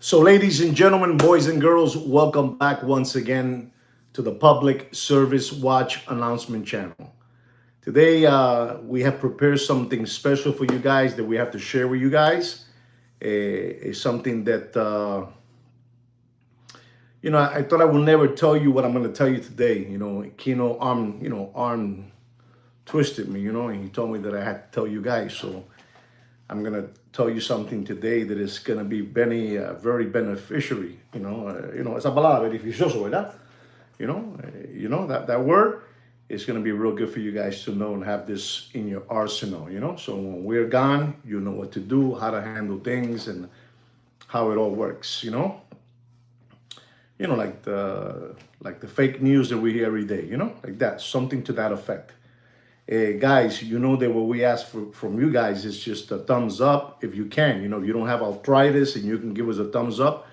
So, ladies and gentlemen, boys and girls, welcome back once again to the Public Service Watch Announcement Channel. Today, we have prepared something special for you guys that we have to share with you guys. It's something that, I thought I would never tell you what I'm going to tell you today. Kino arm twisted me, and he told me that I had to tell you guys. So, I'm gonna tell you something today that is gonna be very beneficiary. Esa palabra beneficioso, ¿verdad? That word is gonna be real good for you guys to know and have this in your arsenal. So when we're gone, you know what to do, how to handle things, and how it all works. Like the fake news that we hear every day. Like that, something to that effect. Guys, you know that what we ask from you guys is just a thumbs up if you can. If you don't have arthritis and you can give us a thumbs up,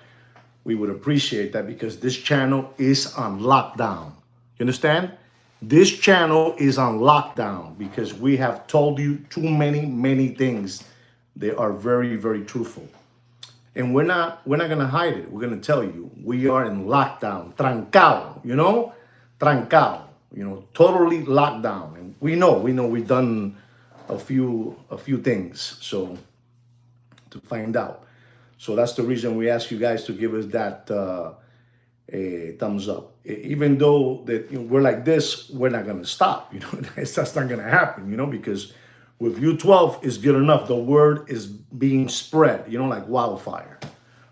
we would appreciate that because this channel is on lockdown. You understand? This channel is on lockdown because we have told you too many things. They are very truthful. And we're not gonna hide it. We're gonna tell you. We are in lockdown. Trancado, Trancado. Totally locked down. And we know we've done a few things so to find out. So that's the reason we ask you guys to give us that a thumbs up. Even though that we're like this, we're not gonna stop. That's not gonna happen. Because with you 12 is good enough. The word is being spread. Like wildfire,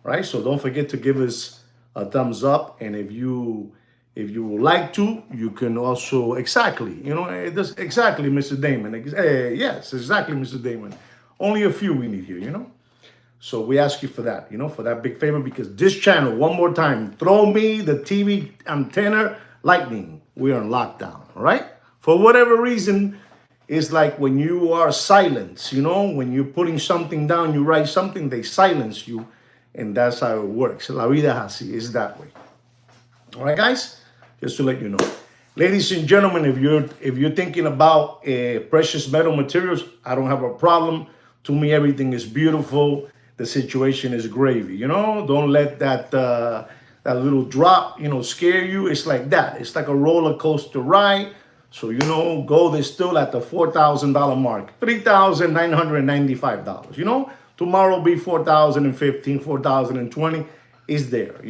right? So don't forget to give us a thumbs up. And if you would like to, you can also exactly, exactly, Mr. Damon. Yes, exactly, Mr. Damon. Only a few we need here. So we ask you for that, for that big favor, because this channel, one more time, throw me the TV antenna lightning. We are in lockdown, all right? For whatever reason, it's like when you are silenced, when you're putting something down, you write something, they silence you, and that's how it works. La vida es así, it's that way. All right, guys? Just to let you know, ladies and gentlemen, if you're thinking about precious metal materials, I don't have a problem. To me, everything is beautiful. The situation is gravy. Don't let that little drop scare you. It's like that. It's like a roller coaster ride. So gold is still at the $4,000 mark, $3,995. Tomorrow will be 4,015, 4,020 is there.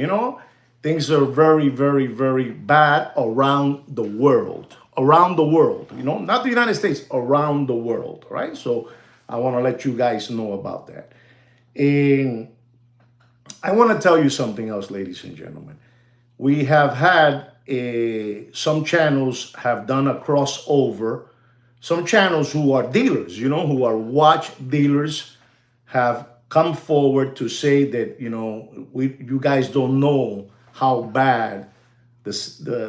Things are very bad around the world. Around the world, not the United States, around the world, right? So I want to let you guys know about that. And I want to tell you something else, ladies and gentlemen. We have had some channels have done a crossover. Some channels who are dealers, who are watch dealers, have come forward to say that, you guys don't know how bad the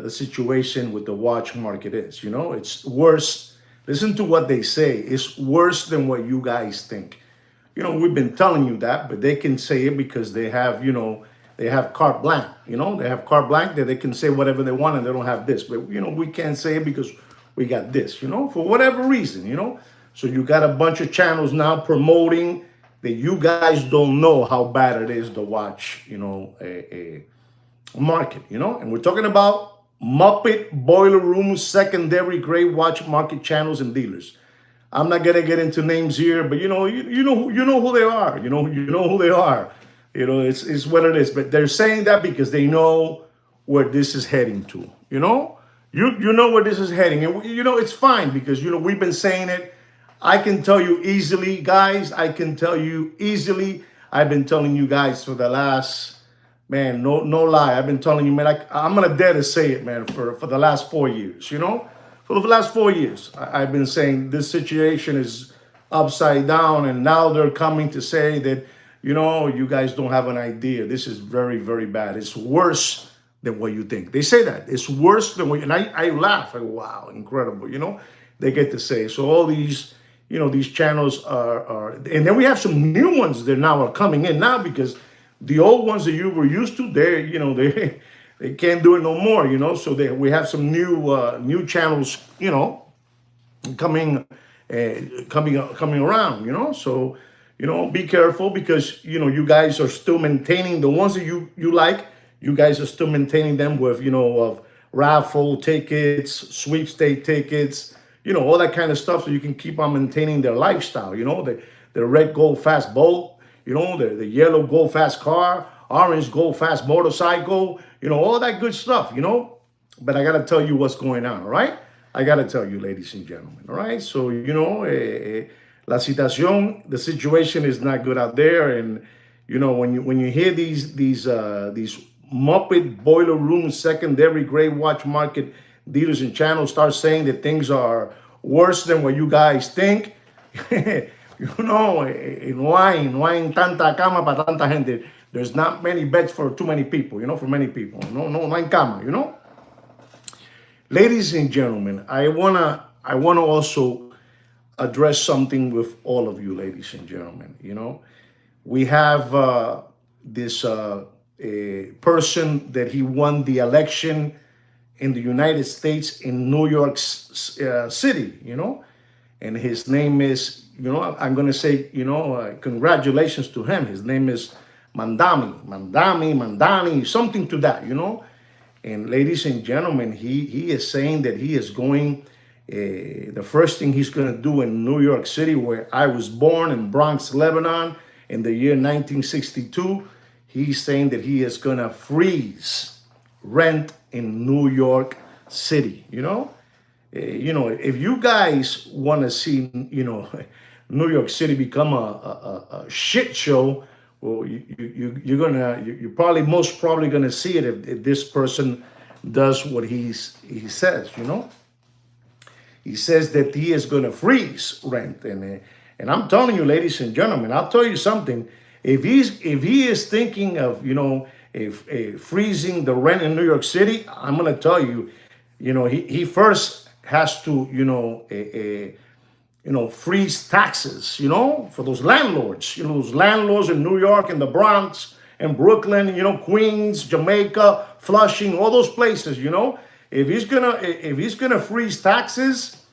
situation with the watch market is. It's worse. Listen to what they say. It's worse than what you guys think. We've been telling you that, but they can say it because they have, they have carte blanche. They have carte blanche that they can say whatever they want and they don't have this. But, we can't say it because we got this, for whatever reason, So you got a bunch of channels now promoting that you guys don't know how bad it is to watch, market, and we're talking about Muppet boiler room secondary grade watch market channels and dealers. I'm not gonna get into names here, but you know who they are. You know who they are. It's what it is. But they're saying that because they know where this is heading to. You know where this is heading, and it's fine because we've been saying it. I can tell you easily, guys. I can tell you easily. I've been telling you guys for the last. Man, no lie. I've been telling you, man, I'm going to dare to say it, man, for the last 4 years, For the last 4 years, I've been saying this situation is upside down, and now they're coming to say that, you guys don't have an idea. This is very bad. It's worse than what you think. They say that. It's worse than what, and I laugh. I go, wow, incredible, They get to say. So all these, these channels are, and then we have some new ones that now are coming in now because the old ones that you were used to, they can't do it no more, So we have some new channels, coming around, So be careful because, you guys are still maintaining the ones that you like. You guys are still maintaining them with, of raffle tickets, sweepstake tickets, all that kind of stuff. So you can keep on maintaining their lifestyle, the red gold fast boat, the yellow gold fast car, orange gold fast motorcycle, all that good stuff. But I got to tell you what's going on, all right? I got to tell you, ladies and gentlemen, all right? So, la situación, the situation is not good out there. And, when you hear these Muppet boiler room secondary gray watch market dealers and channels start saying that things are worse than what you guys think, no hay tanta cama para tanta gente. There's not many beds for too many people, for many people. No hay cama. Ladies and gentlemen, I wanna also address something with all of you, ladies and gentlemen. We have this a person that he won the election in the United States in New York City, and his name is, I'm going to say, congratulations to him. His name is Mandani, something to that, And ladies and gentlemen, he is saying that he is going, the first thing he's going to do in New York City, where I was born in Bronx, Lebanon, in the year 1962, he's saying that he is going to freeze rent in New York City, if you guys want to see, New York City become a shit show, well, you're probably most probably gonna see it if this person does what he says. He says that he is gonna freeze rent, and I'm telling you, ladies and gentlemen, I'll tell you something. If he is thinking of freezing the rent in New York City, I'm gonna tell you, he first has to freeze taxes, for those landlords, those landlords in New York and the Bronx and Brooklyn, Queens, Jamaica, Flushing, all those places, if he's gonna freeze taxes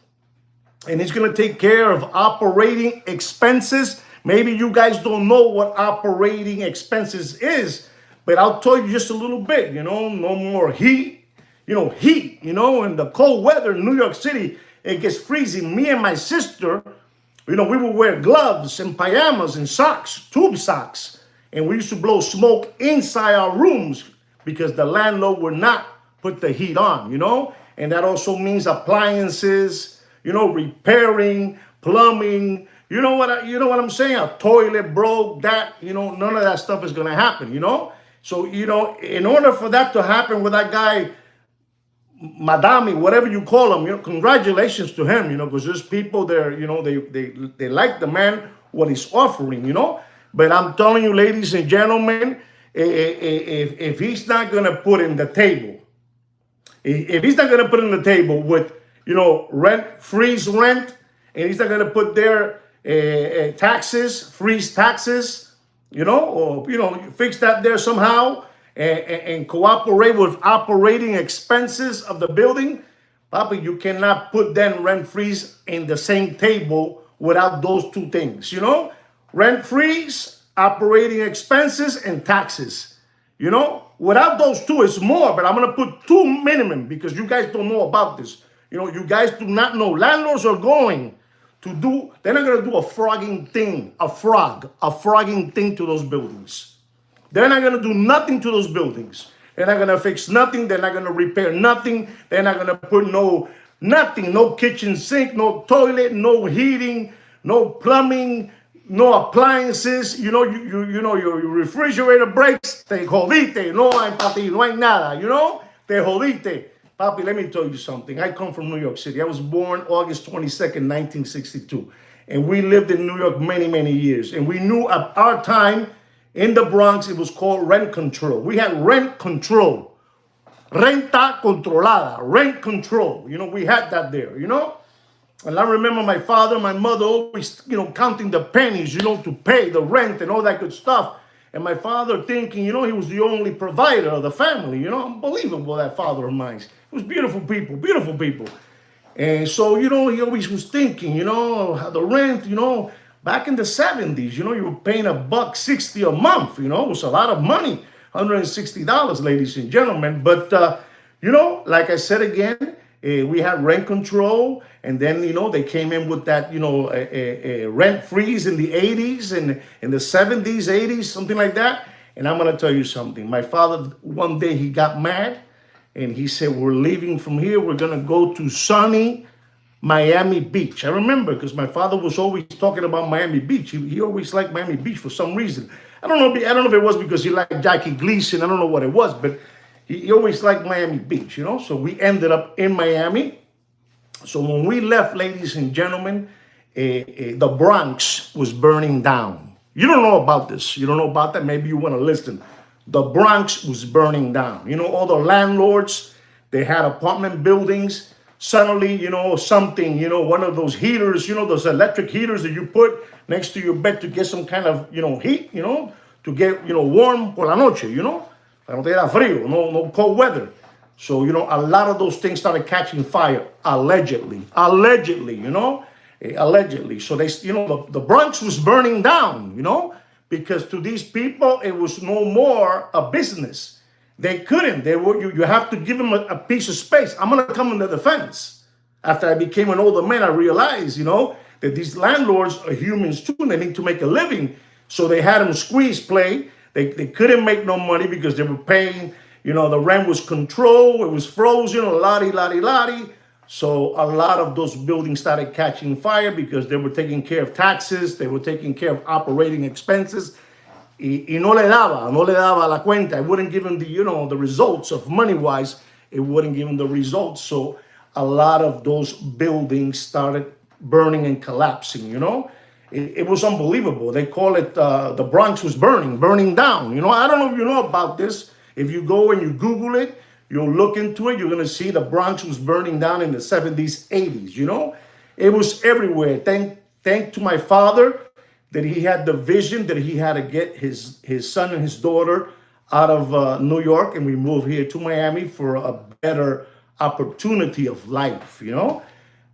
and he's gonna take care of operating expenses. Maybe you guys don't know what operating expenses is, but I'll tell you just a little bit, no more heat, in the cold weather in New York City. It gets freezing. Me and my sister, we would wear gloves and pajamas and socks, tube socks. And we used to blow smoke inside our rooms because the landlord would not put the heat on, And that also means appliances, repairing, plumbing. You know what I'm saying? A toilet broke, none of that stuff is going to happen, So, in order for that to happen with that guy, Madami, whatever you call him, congratulations to him, because there's people there, they like the man, what he's offering, But I'm telling you, ladies and gentlemen, if he's not going to put in the table, if he's not going to put in the table with, freeze rent, and he's not going to put their taxes, freeze taxes, or, fix that there somehow, and cooperate with operating expenses of the building, Papa, you cannot put then rent freeze in the same table without those two things, Rent freeze, operating expenses, and taxes, Without those two, it's more, but I'm going to put two minimum because you guys don't know about this. You guys do not know. Landlords are going to do, they're not going to do a frogging thing to those buildings. They're not going to do nothing to those buildings. They're not going to fix nothing. They're not going to repair nothing. They're not going to put nothing, no kitchen sink, no toilet, no heating, no plumbing, no appliances. Your refrigerator breaks, te jodiste. No hay papi, no hay nada, te jodiste. Papi, let me tell you something. I come from New York City. I was born August 22nd, 1962. And we lived in New York many, many years. And we knew at our time in the Bronx, it was called rent control. We had rent control. Renta controlada, rent control. We had that there, And I remember my father, my mother always, counting the pennies, to pay the rent and all that good stuff. And my father thinking, he was the only provider of the family, Unbelievable, that father of mine. It was beautiful people, beautiful people. And so, he always was thinking, the rent, back in the 70s, you know, you were paying $1.60 a month. You know, it was a lot of money, $160, ladies and gentlemen. But, you know, like I said again, we had rent control, and then, you know, they came in with that, you know, rent freeze in the 80s and in the 70s, 80s, something like that. And I'm going to tell you something. My father, one day he got mad and he said, we're leaving from here. We're going to go to sunny Miami Beach. I remember because my father was always talking about Miami Beach. He always liked Miami Beach for some reason. I don't know if it was because he liked Jackie Gleason. I don't know what it was, but he always liked Miami Beach, you know. So we ended up in Miami. So when we left, ladies and gentlemen, the Bronx was burning down. You don't know about this. You don't know about that. Maybe you want to listen. The Bronx was burning down. You know, all the landlords, they had apartment buildings. Suddenly, you know, something, you know, one of those heaters, you know, those electric heaters that you put next to your bed to get some kind of, you know, heat, you know, to get, you know, warm por la noche, you know. Para no te da frío, no cold weather. So, you know, a lot of those things started catching fire, allegedly, you know, allegedly. So they, you know, the Bronx was burning down, you know, because to these people, it was no more a business. They couldn't. They were. You have to give them a piece of space. I'm gonna come in the defense. After I became an older man, I realized, you know, that these landlords are humans too, and they need to make a living. So they had them squeeze play. They couldn't make no money because they were paying. You know, the rent was controlled. It was frozen. Lottie. So a lot of those buildings started catching fire because they were taking care of taxes. They were taking care of operating expenses. Y no le daba la cuenta. It wouldn't give him the, you know, the results of money-wise. It wouldn't give him the results. So a lot of those buildings started burning and collapsing, you know. It was unbelievable. They call it, the Bronx was burning down. You know, I don't know if you know about this. If you go and you Google it, you'll look into it, you're going to see the Bronx was burning down in the 70s, 80s, you know. It was everywhere. Thank to my father, that he had the vision that he had to get his son and his daughter out of New York, and we moved here to Miami for a better opportunity of life, you know.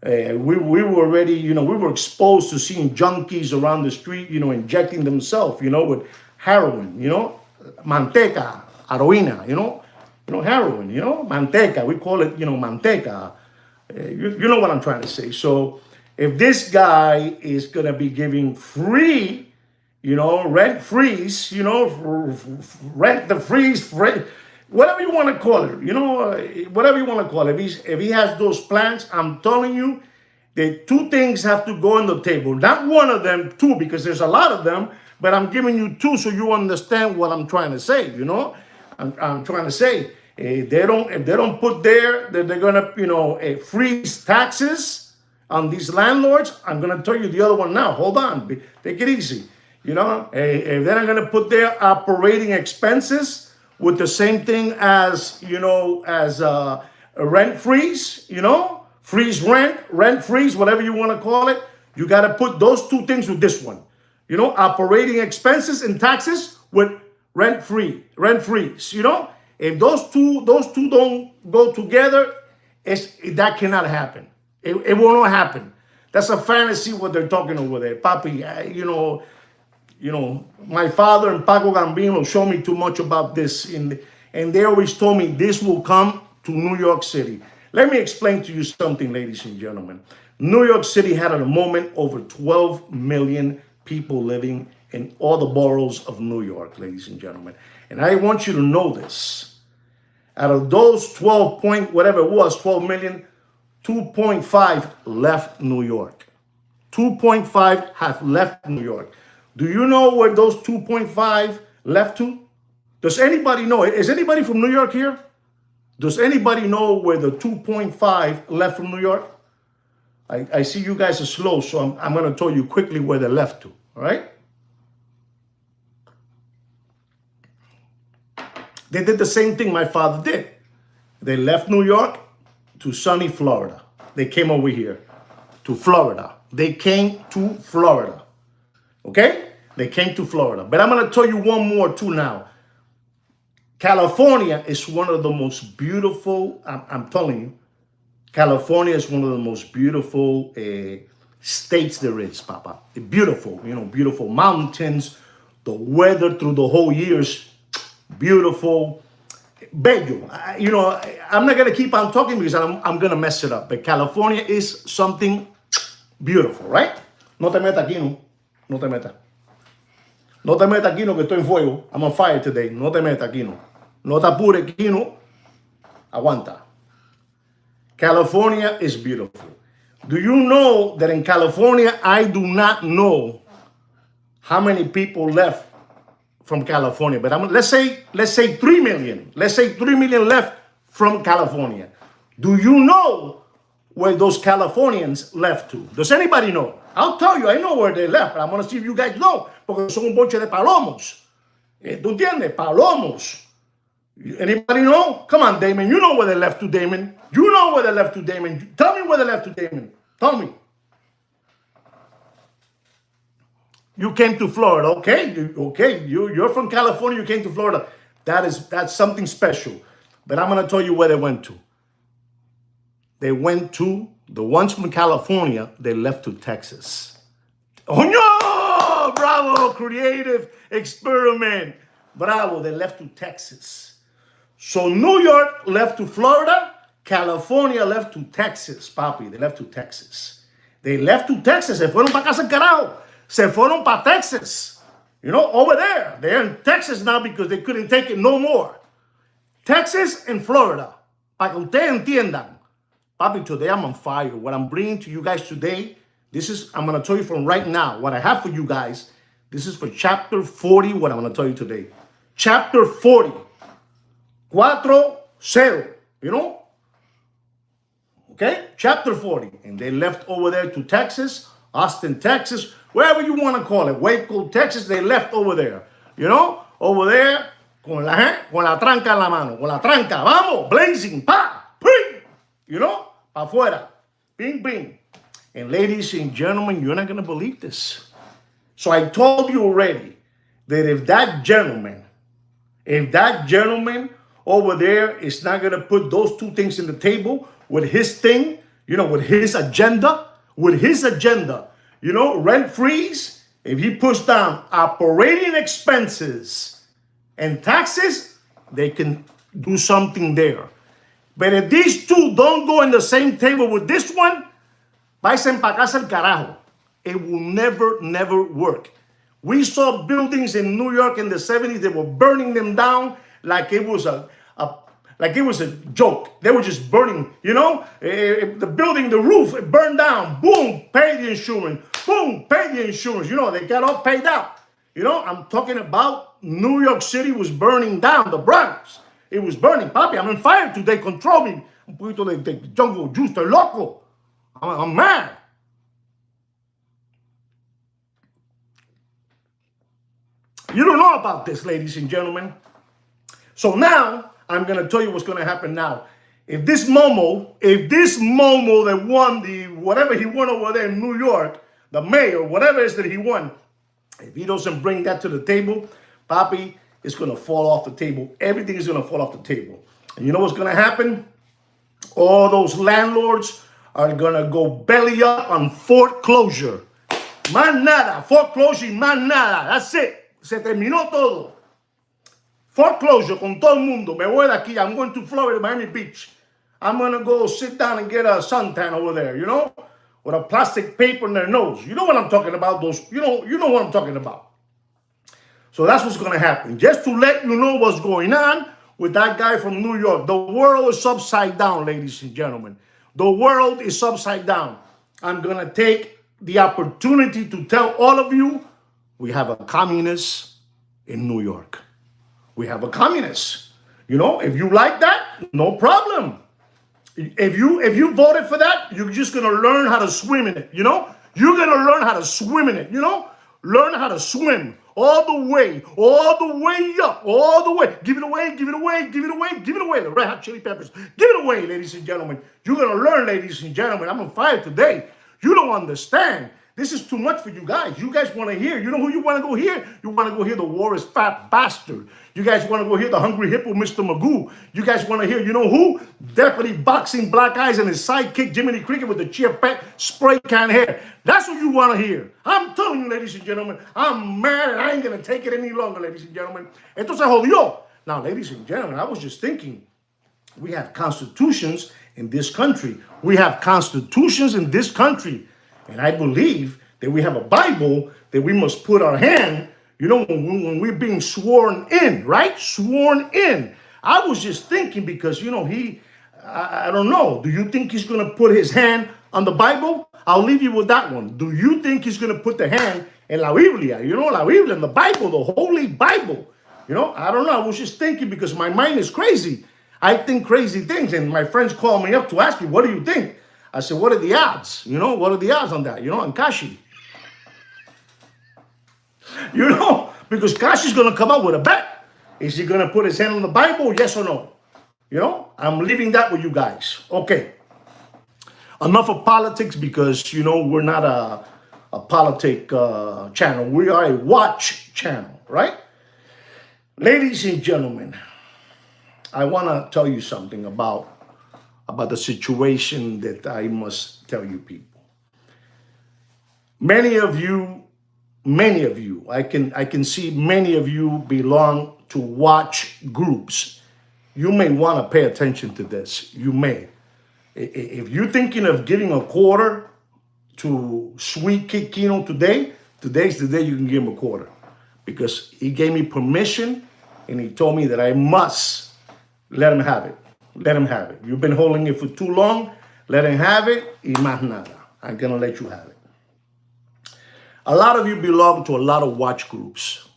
We were already, you know, we were exposed to seeing junkies around the street, you know, injecting themselves, you know, with heroin, you know, manteca, heroina, you know, heroin, you know, manteca, we call it, you know, manteca. You know what I'm trying to say. So if this guy is going to be giving free, you know, rent freeze, you know, rent the freeze, whatever you want to call it, you know, whatever you want to call it. If he has those plans, I'm telling you, the two things have to go on the table. Not one of them, two, because there's a lot of them, but I'm giving you two so you understand what I'm trying to say, you know. I'm trying to say, if they don't put there that they're going to, you know, freeze taxes on these landlords, I'm going to tell you the other one now. Hold on. Take it easy. You know, if they're not going to put their operating expenses with the same thing as, you know, as a rent freeze, you know, freeze rent freeze, whatever you want to call it, you got to put those two things with this one. You know, operating expenses and taxes with rent freeze, you know. If those two don't go together, that cannot happen. It will not happen. That's a fantasy what they're talking over there. Papi, you know, my father and Paco Gambino show me too much about this. And they always told me this will come to New York City. Let me explain to you something, ladies and gentlemen. New York City had at the moment over 12 million people living in all the boroughs of New York, ladies and gentlemen. And I want you to know this. Out of those 12 million, 2.5 left New York. 2.5 have left New York. Do you know where those 2.5 left to? Does anybody know? Is anybody from New York here? Does anybody know where the 2.5 left from New York? I see you guys are slow, so I'm going to tell you quickly where they left to, all right? They did the same thing my father did. They left New York to sunny Florida. They came over here to Florida. They came to Florida. Okay? They came to Florida. But I'm going to tell you one more too now. California is one of the most beautiful, I'm telling you, California is one of the most beautiful states there is, Papa. Beautiful, beautiful mountains. The weather through the whole year's beautiful. Bello. I'm not going to keep on talking because I'm going to mess it up. But California is something beautiful, right? No te metas aquí, no. No te metas. No te metas aquí, no, que estoy en fuego. I'm on fire today. No te metas aquí, no. No te apures aquí, no. Aguanta. California is beautiful. Do you know that in California, I do not know how many people left from California, but let's say 3 million. Let's say 3 million left from California. Do you know where those Californians left to? Does anybody know? I'll tell you, I know where they left, but I'm going to see if you guys know, porque son un bonche de palomos. ¿Tú entiendes? Palomos. Anybody know? Come on, Damon. You know where they left to, Damon. You know where they left to, Damon. Tell me where they left to, Damon. Tell me. You came to Florida, okay? You're from California. You came to Florida. That's something special. But I'm gonna tell you where they went to. They went to the ones from California. They left to Texas. Oh no! Bravo! Creative experiment. Bravo! They left to Texas. So New York left to Florida. California left to Texas, papi. They left to Texas. They left to Texas. Se fueron para casa el carajo. Se fueron para Texas. Over there. They're in Texas now because they couldn't take it no more. Texas and Florida. Para que ustedes entiendan. Papi, today I'm on fire. What I'm bringing to you guys today, I'm going to tell you from right now, what I have for you guys, this is for chapter 40, what I'm going to tell you today. Chapter 40. 4-0. Okay? Chapter 40. And they left over there to Texas, Austin, Texas, wherever you want to call it. Waco, Texas, they left over there. Over there, con la tranca en la mano. Con la tranca. Vamos, blazing, pa, ping. Pa afuera. Bing, bing. And ladies and gentlemen, you're not going to believe this. So I told you already that if that gentleman over there is not going to put those two things in the table with his thing, with his agenda, rent freeze, if he puts down operating expenses and taxes, they can do something there. But if these two don't go in the same table with this one, vais a empacarse el carajo. It will never work. We saw buildings in New York in the 70s, they were burning them down like it was a joke. They were just burning, the building, the roof, it burned down. Boom, pay the insurance. Boom, pay the insurance. They got all paid out. I'm talking about New York City was burning down. The Bronx, it was burning. Papi, I'm on fire today. Control me. Un poquito de jungle juice. Estoy loco. I'm mad. You don't know about this, ladies and gentlemen. So now, I'm going to tell you what's going to happen now. If this Momo that won whatever he won over there in New York, the mayor, whatever it is that he won, if he doesn't bring that to the table, papi, it's going to fall off the table. Everything is going to fall off the table. And you know what's going to happen? All those landlords are going to go belly up on foreclosure. Más nada. Foreclosure y más nada. That's it. Se terminó todo. Foreclosure con todo el mundo. Me voy de aquí. I'm going to Florida, Miami Beach. I'm going to go sit down and get a suntan over there, with a plastic paper in their nose. You know what I'm talking about? You know what I'm talking about. So that's what's going to happen. Just to let you know what's going on with that guy from New York. The world is upside down, ladies and gentlemen. The world is upside down. I'm going to take the opportunity to tell all of you, we have a communist in New York. We have a communist. If you like that, no problem. If you voted for that, you're just going to learn how to swim in it, You're going to learn how to swim in it, Learn how to swim all the way up, all the way. Give it away. The Red Hot Chili Peppers. Give it away, ladies and gentlemen. You're going to learn, ladies and gentlemen. I'm on fire today. You don't understand This is too much for you guys. You guys want to hear. You know who you want to go hear? You want to go hear the War is Fat Bastard. You guys want to go hear the Hungry Hippo, Mr. Magoo. You guys want to hear, you know who? Deputy Boxing Black Eyes and his sidekick, Jiminy Cricket, with the Chia Pet spray can hair. That's what you want to hear. I'm telling you, ladies and gentlemen, I'm mad and I ain't going to take it any longer, ladies and gentlemen. Esto se jodió. Now, ladies and gentlemen, I was just thinking, we have constitutions in this country. We have constitutions in this country. And I believe that we have a Bible that we must put our hand, you know, when we're being sworn in, right? Sworn in. I was just thinking because, you know, I don't know. Do you think he's going to put his hand on the Bible? I'll leave you with that one. Do you think he's going to put the hand in La Biblia? You know, La Biblia, in the Bible, the Holy Bible. You know, I don't know. I was just thinking because my mind is crazy. I think crazy things. And my friends call me up to ask me, what do you think? I said, what are the odds? You know, what are the odds on that? You know, on Kashi. You know, because Kashi's going to come out with a bet. Is he going to put his hand on the Bible? Yes or no? You know, I'm leaving that with you guys. Okay. Enough of politics because, you know, we're not a politic channel. We are a watch channel, right? Ladies and gentlemen, I want to tell you something about the situation that I must tell you people. Many of you, I can see many of you belong to watch groups. You may want to pay attention to this. You may. If you're thinking of giving a quarter to Sweet Kid Kino today's the day you can give him a quarter. Because he gave me permission and he told me that I must let him have it. Let him have it. You've been holding it for too long. Let him have it. Y más nada. I'm going to let you have it. A lot of you belong to a lot of watch groups.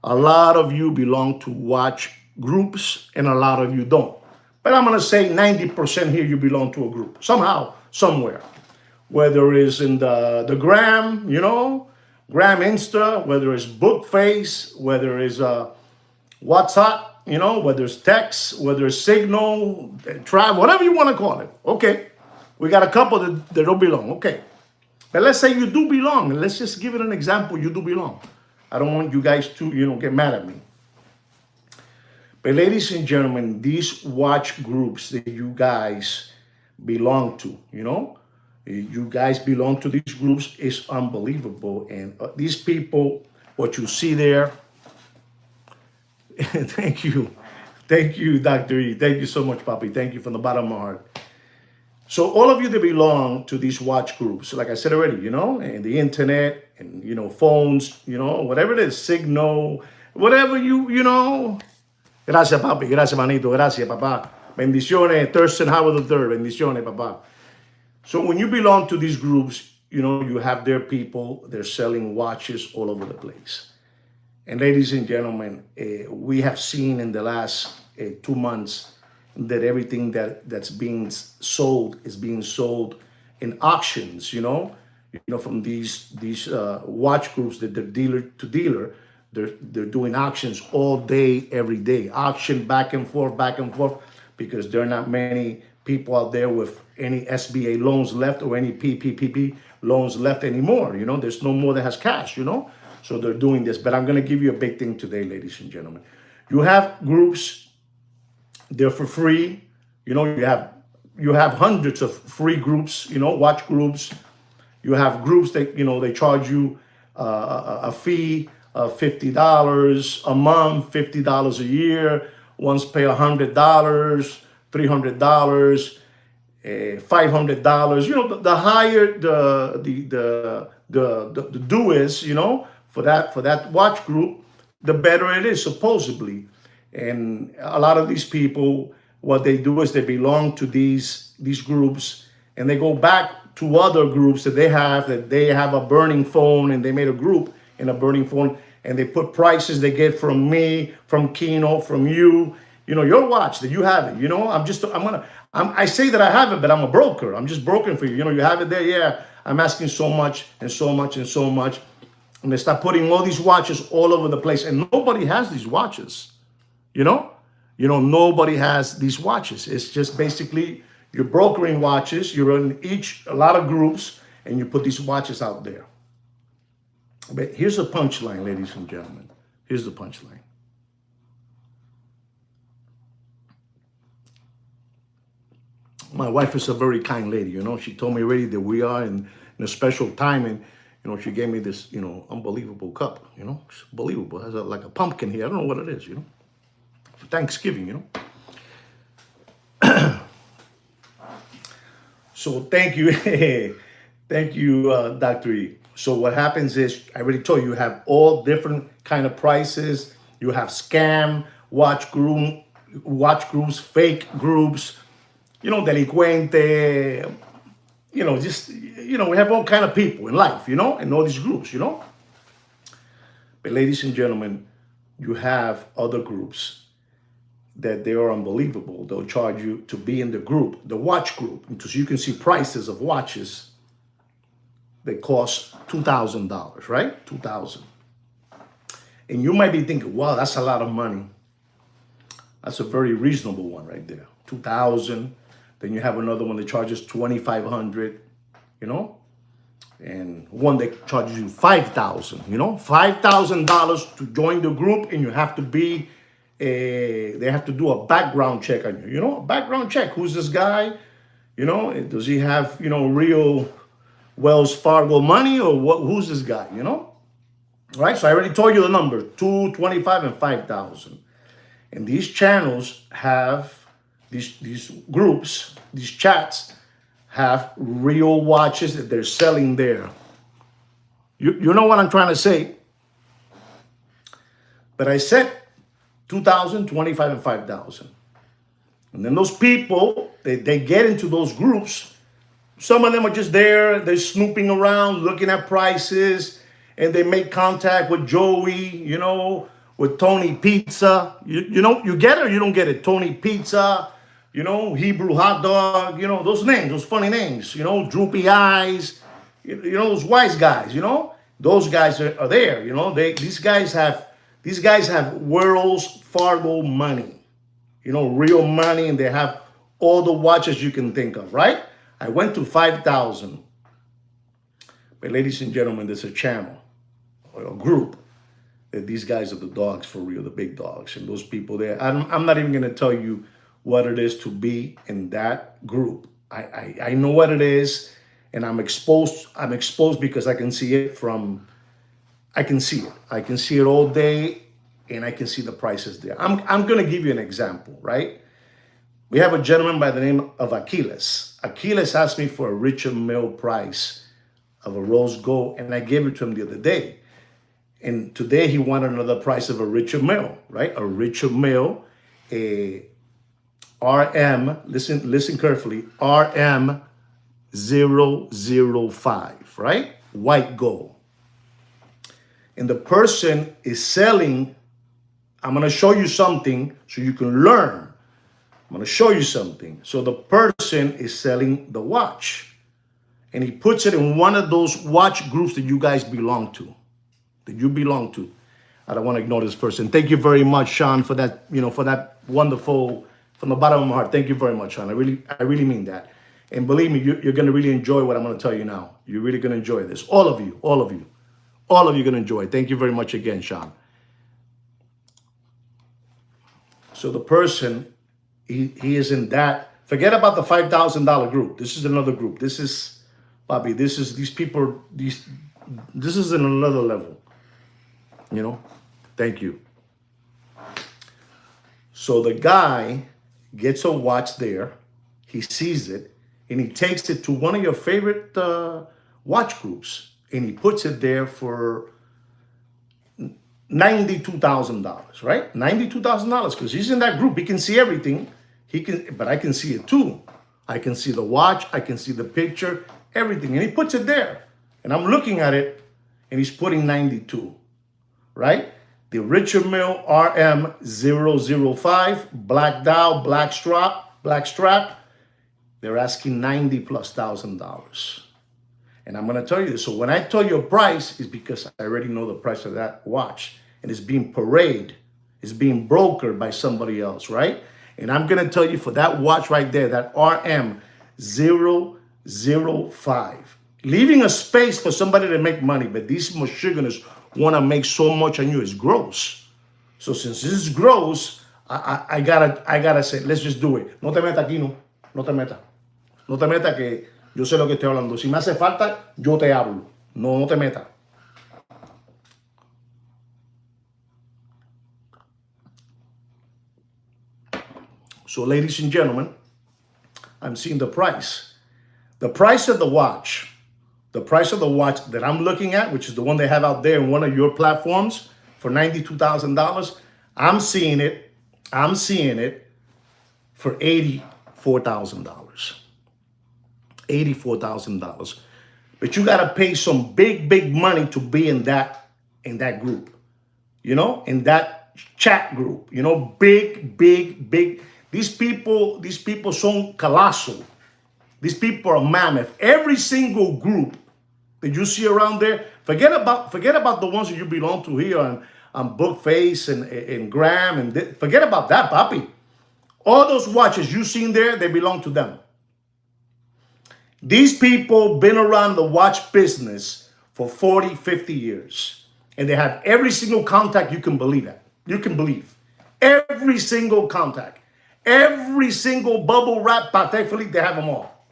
A lot of you belong to watch groups and a lot of you don't. But I'm going to say 90% here you belong to a group. Somehow, somewhere. Whether it's in the Gram, you know, Gram Insta, whether it's Bookface, whether it's WhatsApp, you know, whether it's text, whether it's Signal, Tribe, whatever you want to call it. Okay. We got a couple that don't belong. Okay. But let's say you do belong. And let's just give it an example. You do belong. I don't want you guys to, you know, get mad at me. But ladies and gentlemen, these watch groups that you guys belong to, you know, you guys belong to these groups is unbelievable. And these people, what you see there, thank you. Thank you, Dr. E. Thank you so much, Papi. Thank you from the bottom of my heart. So all of you that belong to these watch groups, like I said already, you know, and the internet and, you know, phones, you know, whatever it is, Signal, whatever you know. Gracias, Papi. Gracias, manito. Gracias, papá. Bendiciones. Thurston Howard III. Bendiciones, papá. So when you belong to these groups, you know, you have their people, they're selling watches all over the place. And ladies and gentlemen, we have seen in the last 2 months that everything that's being sold is being sold in auctions, you know, from these watch groups that they're dealer to dealer. They're doing auctions all day, every day. Auction back and forth, because there are not many people out there with any SBA loans left or any PPP loans left anymore. You know, there's no more that has cash, you know. So they're doing this. But I'm going to give you a big thing today, ladies and gentlemen. You have groups, they're for free. You know, you have hundreds of free groups, you know, watch groups. You have groups that, you know, they charge you a fee of $50 a month, $50 a year. Ones pay $100, $300, $500. You know, the higher the due is, you know, for that watch group, the better it is, supposedly. And a lot of these people, what they do is they belong to these groups, and they go back to other groups that they have a burning phone, and they made a group in a burning phone, and they put prices they get from me, from Kino, from you. You know, your watch that you have it. You know, I say that I have it, but I'm a broker. I'm just brokering for you. You know, you have it there. Yeah, I'm asking so much and so much and so much. And they start putting all these watches all over the place. And nobody has these watches. You know, nobody has these watches. It's just basically you're brokering watches. You're in a lot of groups, and you put these watches out there. But here's the punchline, ladies and gentlemen. Here's the punchline. My wife is a very kind lady, you know. She told me already that we are in a special time, and you know, she gave me this, you know, unbelievable cup, you know. It's unbelievable. It has like a pumpkin here. I don't know what it is, you know. For Thanksgiving, you know. So thank you. Thank you, Dr. E. So what happens is, I already told you, you have all different kind of prices. You have scam, watch groups, fake groups, you know, delincuente, you know, just, you know, we have all kind of people in life, you know, and all these groups, you know. But ladies and gentlemen, you have other groups that they are unbelievable. They'll charge you to be in the group, the watch group, so you can see prices of watches that cost $2,000, right? $2,000. And you might be thinking, wow, that's a lot of money. That's a very reasonable one right there. $2,000. Then you have another one that charges $2,500, you know? And one that charges you $5,000, you know? $5,000 to join the group, and you have to be, they have to do a background check on you, you know? A background check. Who's this guy? You know, does he have, you know, real Wells Fargo money, or what? Who's this guy, you know? Right? So I already told you the number, 2, 25, and 5,000. And these channels have, these groups, these chats have real watches that they're selling there. You know what I'm trying to say? But I said 2,000, 25, and 5,000. And then those people, they get into those groups. Some of them are just there, they're snooping around, looking at prices, and they make contact with Joey, you know, with Tony Pizza. You know, you get it or you don't get it? Tony Pizza, you know, Hebrew Hot Dog, you know, those names, those funny names, you know, Droopy Eyes, you know, those wise guys, you know, those guys are there, you know, these guys have Wells Fargo money, you know, real money, and they have all the watches you can think of, right? I went to 5,000. But ladies and gentlemen, there's a channel or a group that these guys are the dogs for real, the big dogs. And those people there, I'm not even going to tell you what it is to be in that group. I know what it is, and I'm exposed because I can see it from, I can see it. I can see it all day, and I can see the prices there. I'm going to give you an example, right? We have a gentleman by the name of Achilles. Achilles asked me for a Richard Mille price of a rose gold, and I gave it to him the other day. And today he wanted another price of a Richard Mille, right? A Richard Mille, a RM, listen carefully, RM 005, right? White gold. And the person is selling, I'm going to show you something so you can learn. I'm going to show you something. So the person is selling the watch, and he puts it in one of those watch groups that you guys belong to, I don't want to ignore this person. Thank you very much, Sean, for that, you know, for that wonderful, from the bottom of my heart. Thank you very much, Sean. I really mean that. And believe me, you're going to really enjoy what I'm going to tell you now. You're really going to enjoy this. All of you going to enjoy it. Thank you very much again, Sean. So the person, he is in that. Forget about the $5,000 group. This is another group. This is, Bobby, these people, this is in another level. You know, thank you. So the guy gets a watch there. He sees it, and he takes it to one of your favorite watch groups, and he puts it there for $92,000, right? $92,000, because he's in that group. He can see everything. But I can see it too. I can see the watch. I can see the picture, everything. And he puts it there. And I'm looking at it, and he's putting 92, right? The Richard Mille RM 005, black dial, black strap. They're asking $90,000+. And I'm going to tell you this. So when I tell you a price, it's because I already know the price of that watch. And it's being paraded. It's being brokered by somebody else, right? And I'm going to tell you, for that watch right there, that RM 005, leaving a space for somebody to make money. But these Michiganders want to make so much on you. It's gross. So since this is gross, I gotta say, let's just do it. No te metas aquí, no. No te metas. No te metas que yo sé lo que estoy hablando. Si me hace falta, yo te hablo. No te metas. So ladies and gentlemen, I'm seeing the price. The price of the watch. The price of the watch that I'm looking at, which is the one they have out there in one of your platforms for $92,000. I'm seeing it for $84,000. $84,000. But you gotta pay some big money to be in that group. You know, in that chat group. You know, big. These people son colossal. These people are mammoth. Every single group that you see around there, forget about the ones that you belong to here on Bookface and Graham and forget about that, papi. All those watches you seen there, they belong to them. These people been around the watch business for 40, 50 years. And they have every single contact you can believe at. You can believe. Every single contact. Every single bubble wrap, Patek Philippe, they have them all.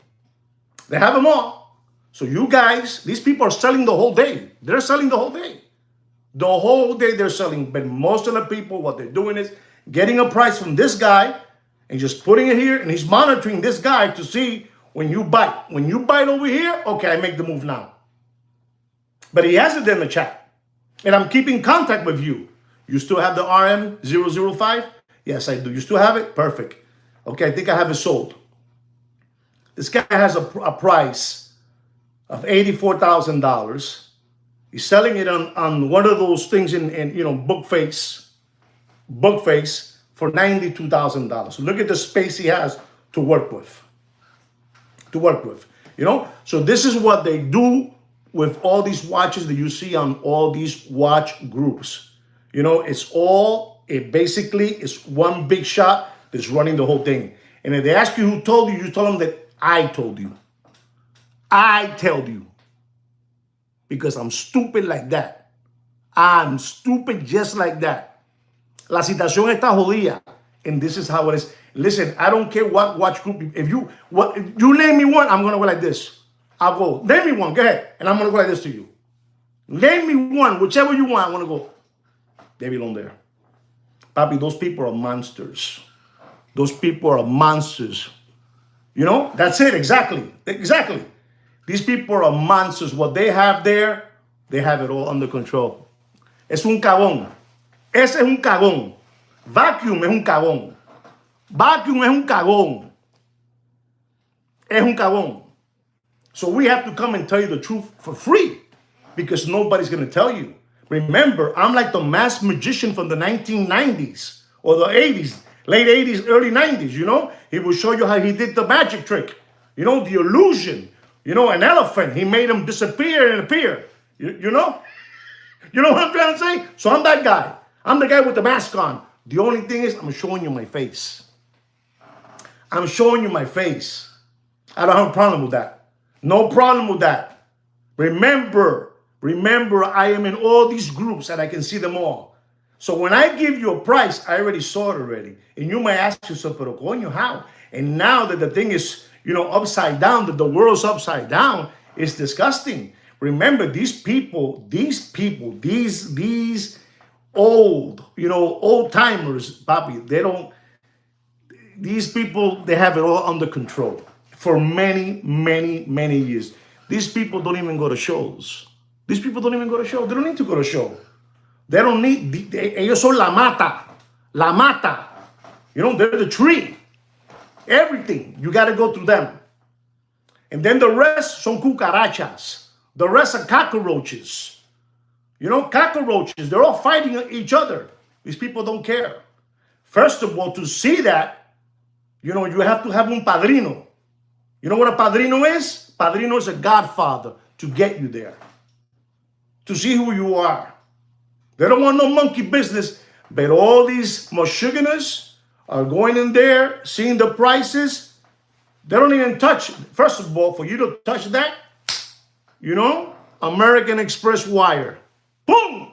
They have them all. So you guys, these people are selling the whole day. They're selling the whole day. The whole day they're selling. But most of the people, what they're doing is getting a price from this guy and just putting it here. And he's monitoring this guy to see when you bite. When you bite over here, okay, I make the move now. But he has it in the chat. And I'm keeping contact with you. You still have the RM005? Yes, I do. You still have it? Perfect. Okay, I think I have it sold. This guy has a price of $84,000. He's selling it on one of those things in Bookface for $92,000. So look at the space he has to work with. You know? So this is what they do with all these watches that you see on all these watch groups. You know, it basically is one big shot that's running the whole thing. And if they ask you who told you, you tell them that I told you. I tell you. Because I'm stupid like that. I'm stupid just like that. La situación está jodida. And this is how it is. Listen, I don't care what watch group. If you name me one, I'm going to go like this. I'll go. Name me one. Go ahead. And I'm going to go like this to you. Name me one. Whichever you want, I'm going to go. They belong there. Papi, those people are monsters. Those people are monsters. You know, that's it. Exactly. These people are monsters. What they have there, they have it all under control. Es un cagón. Ese es un cagón. Vacuum es un cagón. Vacuum es un cagón. Es un cagón. So we have to come and tell you the truth for free because nobody's going to tell you. Remember, I'm like the masked magician from the 1990s or the 80s, late 80s, early 90s, you know? He will show you how he did the magic trick. You know, the illusion. You know, an elephant, he made him disappear and appear. You know? You know what I'm trying to say? So I'm that guy. I'm the guy with the mask on. The only thing is I'm showing you my face. I'm showing you my face. I don't have a problem with that. No problem with that. Remember, I am in all these groups and I can see them all. So when I give you a price, I already saw it already. And you might ask yourself, pero coño, how? And now that the thing is, you know, upside down, that the world's upside down, it's disgusting. Remember, these old, you know, old timers, papi, these people, they have it all under control for many, many, many years. These people don't even go to shows. These people don't even go to shows. They don't need to go to show. They don't need, ellos son la mata. La mata. You know, they're the tree. Everything, you got to go through them. And then the rest son cucarachas. The rest are cockroaches. You know, cockroaches, they're all fighting each other. These people don't care. First of all, to see that, you know, you have to have un padrino. You know what a padrino is? Padrino is a godfather to get you there. To see who you are. They don't want no monkey business. But all these Michiganders are going in there, seeing the prices. They don't even touch. First of all, for you to touch that, you know, American Express wire. Boom!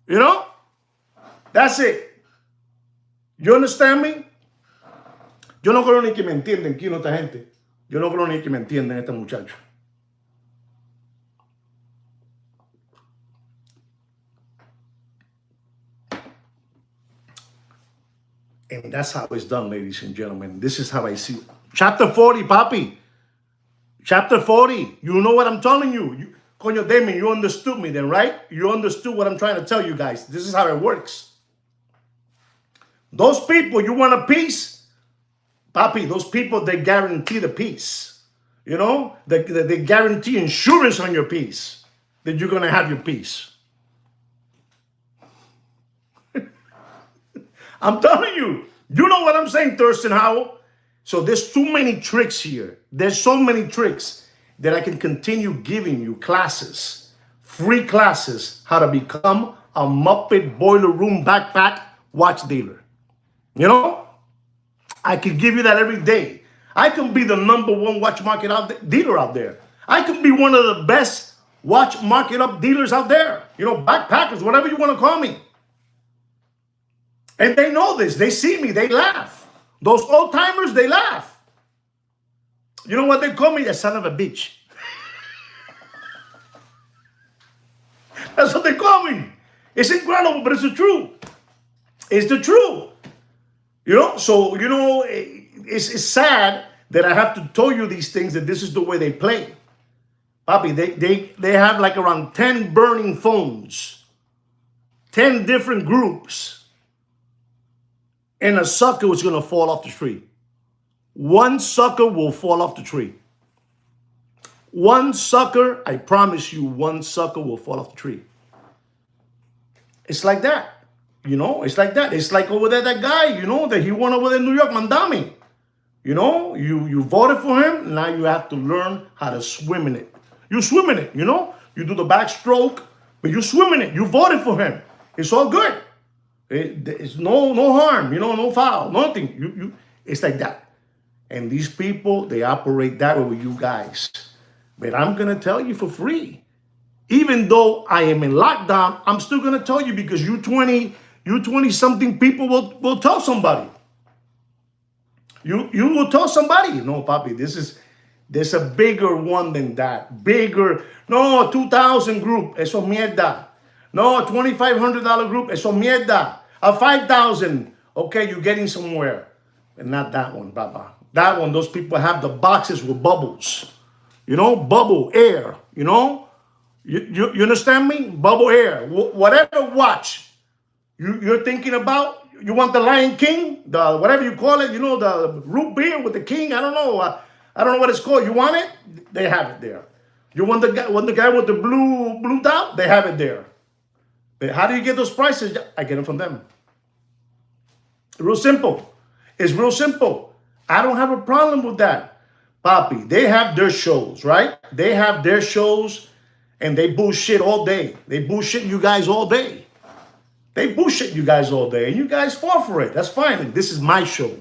You know? That's it. You understand me? Yo no creo ni que me entienden, Kino, esta gente. Yo no creo ni que me entienden este muchacho. And that's how it's done, ladies and gentlemen. This is how I see it. Chapter 40, papi. Chapter 40. You know what I'm telling you. Coño, Damien, you understood me then, right? You understood what I'm trying to tell you guys. This is how it works. Those people, you want a peace? Papi, those people, they guarantee the peace. You know? They guarantee insurance on your peace. That you're going to have your peace. I'm telling you. You know what I'm saying, Thurston Howell? So there's too many tricks here. There's so many tricks that I can continue giving you classes, free classes, how to become a Muppet boiler room backpack watch dealer. You know, I can give you that every day. I can be the #1 watch market dealer out there. I can be one of the best watch market up dealers out there. You know, backpackers, whatever you want to call me. And they know this. They see me. They laugh. Those old timers, they laugh. You know what they call me? A son of a bitch. That's what they call me. It's incredible, but it's the truth. It's the truth. You know, so, you know, it's sad that I have to tell you these things, that this is the way they play. Papi, they have like around 10 burning phones, 10 different groups. And a sucker was going to fall off the tree. One sucker will fall off the tree. One sucker, I promise you, one sucker will fall off the tree. It's like that. You know, it's like that. It's like over there, that guy, you know, that he won over there in New York, Mandami. You know, you voted for him. Now you have to learn how to swim in it. You swim in it, you know. You do the backstroke, but you swim in it. You voted for him. It's all good. It's no harm, you know, no foul, nothing. It's like that. And these people, they operate that way with you guys. But I'm going to tell you for free. Even though I am in lockdown, I'm still going to tell you, because you 20-something people will tell somebody. You will tell somebody, no, papi, there's a bigger one than that. Bigger. No, 2,000 group, eso mierda. No, $2,500 group, eso mierda. A 5,000, okay, you're getting somewhere. But not that one, Baba. That one, those people have the boxes with bubbles. You know, bubble, air, you know? You understand me? Bubble air. Whatever watch you're thinking about, you want the Lion King, the whatever you call it, you know, the root beer with the king, I don't know. I don't know what it's called. You want it? They have it there. You want the guy with the blue dot? They have it there. But how do you get those prices? I get them from them. Real simple. It's real simple. I don't have a problem with that. Papi, they have their shows, right? They have their shows, and they bullshit all day. They bullshit you guys all day. They bullshit you guys all day, and you guys fall for it. That's fine. This is my show.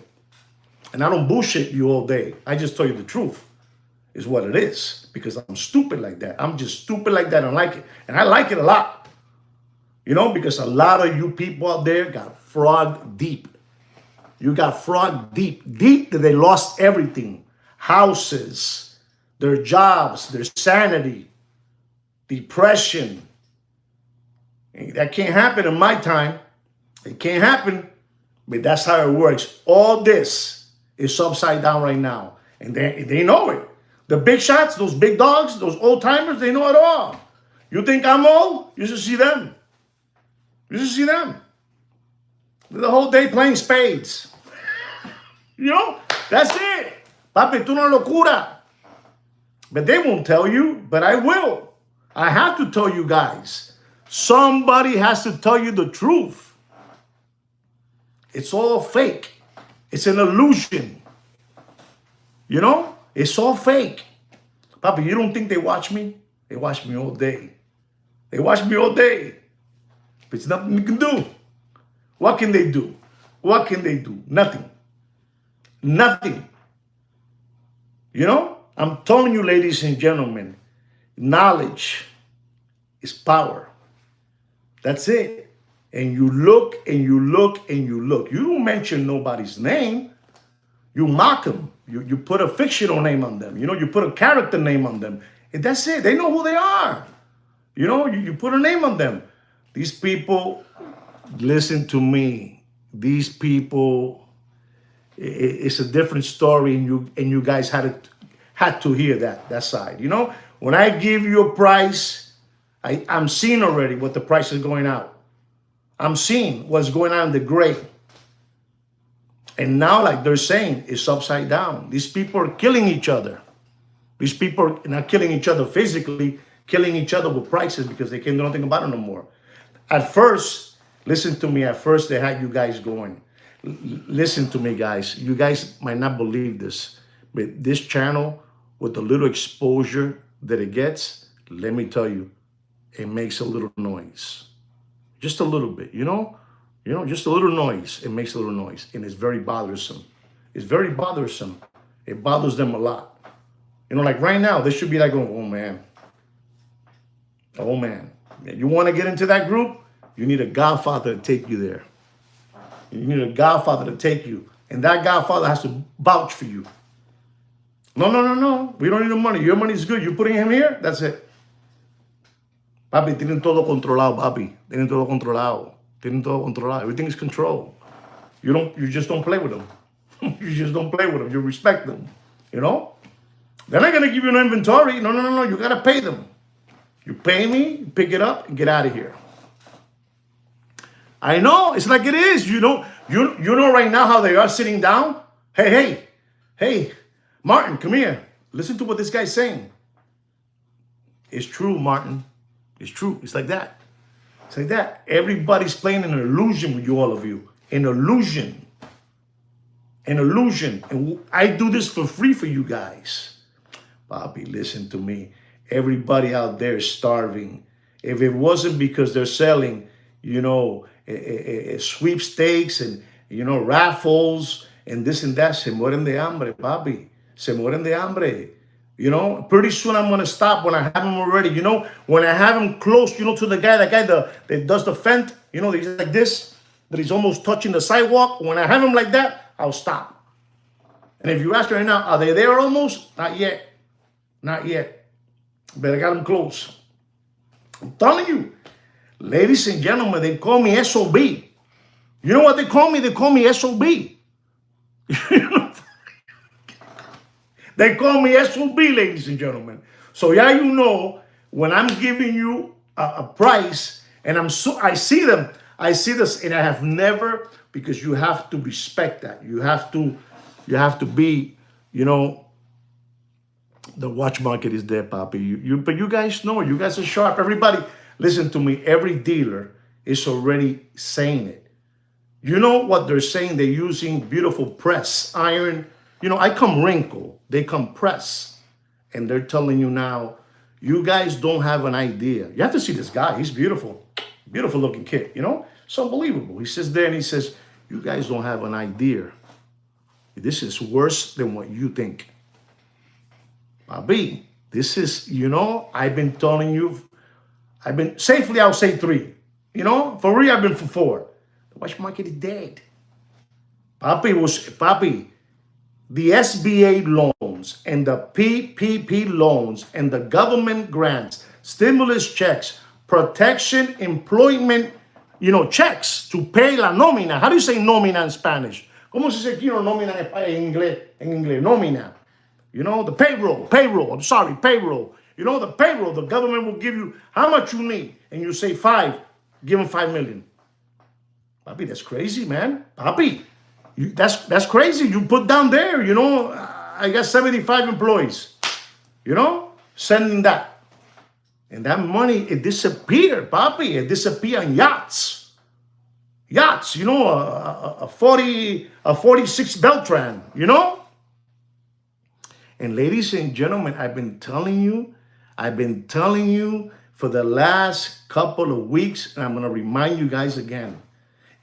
And I don't bullshit you all day. I just tell you the truth is what it is, because I'm stupid like that. I'm just stupid like that and like it. And I like it a lot. You know, because a lot of you people out there got frog deep. You got frog deep. Deep that they lost everything. Houses, their jobs, their sanity, depression. And that can't happen in my time. It can't happen. But that's how it works. All this is upside down right now. And they know it. The big shots, those big dogs, those old timers, they know it all. You think I'm old? You should see them. You should see them. The whole day playing spades. You know, that's it. Papi, tú no locura. But they won't tell you, but I will. I have to tell you guys. Somebody has to tell you the truth. It's all fake. It's an illusion. You know, it's all fake. Papi, you don't think they watch me? They watch me all day. They watch me all day. But it's nothing you can do. What can they do? What can they do? Nothing. Nothing. You know, I'm telling you, ladies and gentlemen, Knowledge is power. That's it. And you look and you look and you look. You don't mention nobody's name. You mock them. You put a fictional name on them. You put a character name on them. And that's it. They know who they are. You put a name on them. These people, listen to me. These people, it's a different story, and you guys had to hear that side. When I give you a price, I'm seeing already what the price is going out. I'm seeing what's going on in the gray. And now, like they're saying, it's upside down. These people are killing each other. These people are not killing each other physically, killing each other with prices because they can't do nothing about it no more. At first, listen to me, at first they had you guys going. Listen to me, guys. You guys might not believe this, but this channel, with the little exposure that it gets, let me tell you, it makes a little noise. Just a little bit, just a little noise. It makes a little noise, and it's very bothersome. It's very bothersome. It bothers them a lot. Like right now, they should be like going, oh man. Oh man. You want to get into that group? You need a godfather to take you there. You need a godfather to take you. And that godfather has to vouch for you. No. We don't need the money. Your money is good. You're putting him here? That's it. Papi, tienen todo controlado, papi. Tienen todo controlado. Tienen todo controlado. Everything is controlled. You just don't play with them. You just don't play with them. You respect them. They're not going to give you no inventory. No. You got to pay them. You pay me, pick it up, and get out of here. I know. It's like it is. You know right now how they are sitting down? Hey, Martin, come here. Listen to what this guy's saying. It's true, Martin. It's true. It's like that. It's like that. Everybody's playing an illusion with you, all of you. An illusion. An illusion. And I do this for free for you guys. Bobby, listen to me. Everybody out there is starving. If it wasn't because they're selling, sweepstakes and, raffles and this and that, se mueren de hambre, Bobby. Se mueren de hambre. Pretty soon I'm going to stop when I have him already. When I have him close, to the guy that does the fence, he's like this, that he's almost touching the sidewalk. When I have him like that, I'll stop. And if you ask me right now, are they there almost? Not yet. Not yet. But I got them close. I'm telling you, ladies and gentlemen, they call me SOB. You know what they call me? They call me SOB. They call me SOB, ladies and gentlemen. So when I'm giving you a price, and I see them, I see this, and I have never, because you have to respect that. You have to be, the watch market is there, Papi. But you guys know, you guys are sharp. Everybody, listen to me. Every dealer is already saying it. You know what they're saying? They're using beautiful press iron. I come wrinkle. They come press. And they're telling you now, you guys don't have an idea. You have to see this guy. He's beautiful. Beautiful looking kid, It's unbelievable. He sits there and he says, you guys don't have an idea. This is worse than what you think. Bobby, this is, I've been telling you, safely I'll say 3. For real, I've been for 4. The watch market is dead. Papi, the SBA loans and the PPP loans and the government grants, stimulus checks, protection, employment, checks to pay la nómina. How do you say nómina in Spanish? ¿Cómo se dice aquí nómina en inglés? Nómina. The payroll. I'm sorry, payroll. The payroll, the government will give you how much you need. And you say 5, give them 5 million. Papi, that's crazy, man. Papi, that's crazy. You put down there, I got 75 employees, sending that. And that money, it disappeared, Papi. It disappeared on yachts. Yachts, a 46 Beltran, And ladies and gentlemen, I've been telling you for the last couple of weeks, and I'm going to remind you guys again.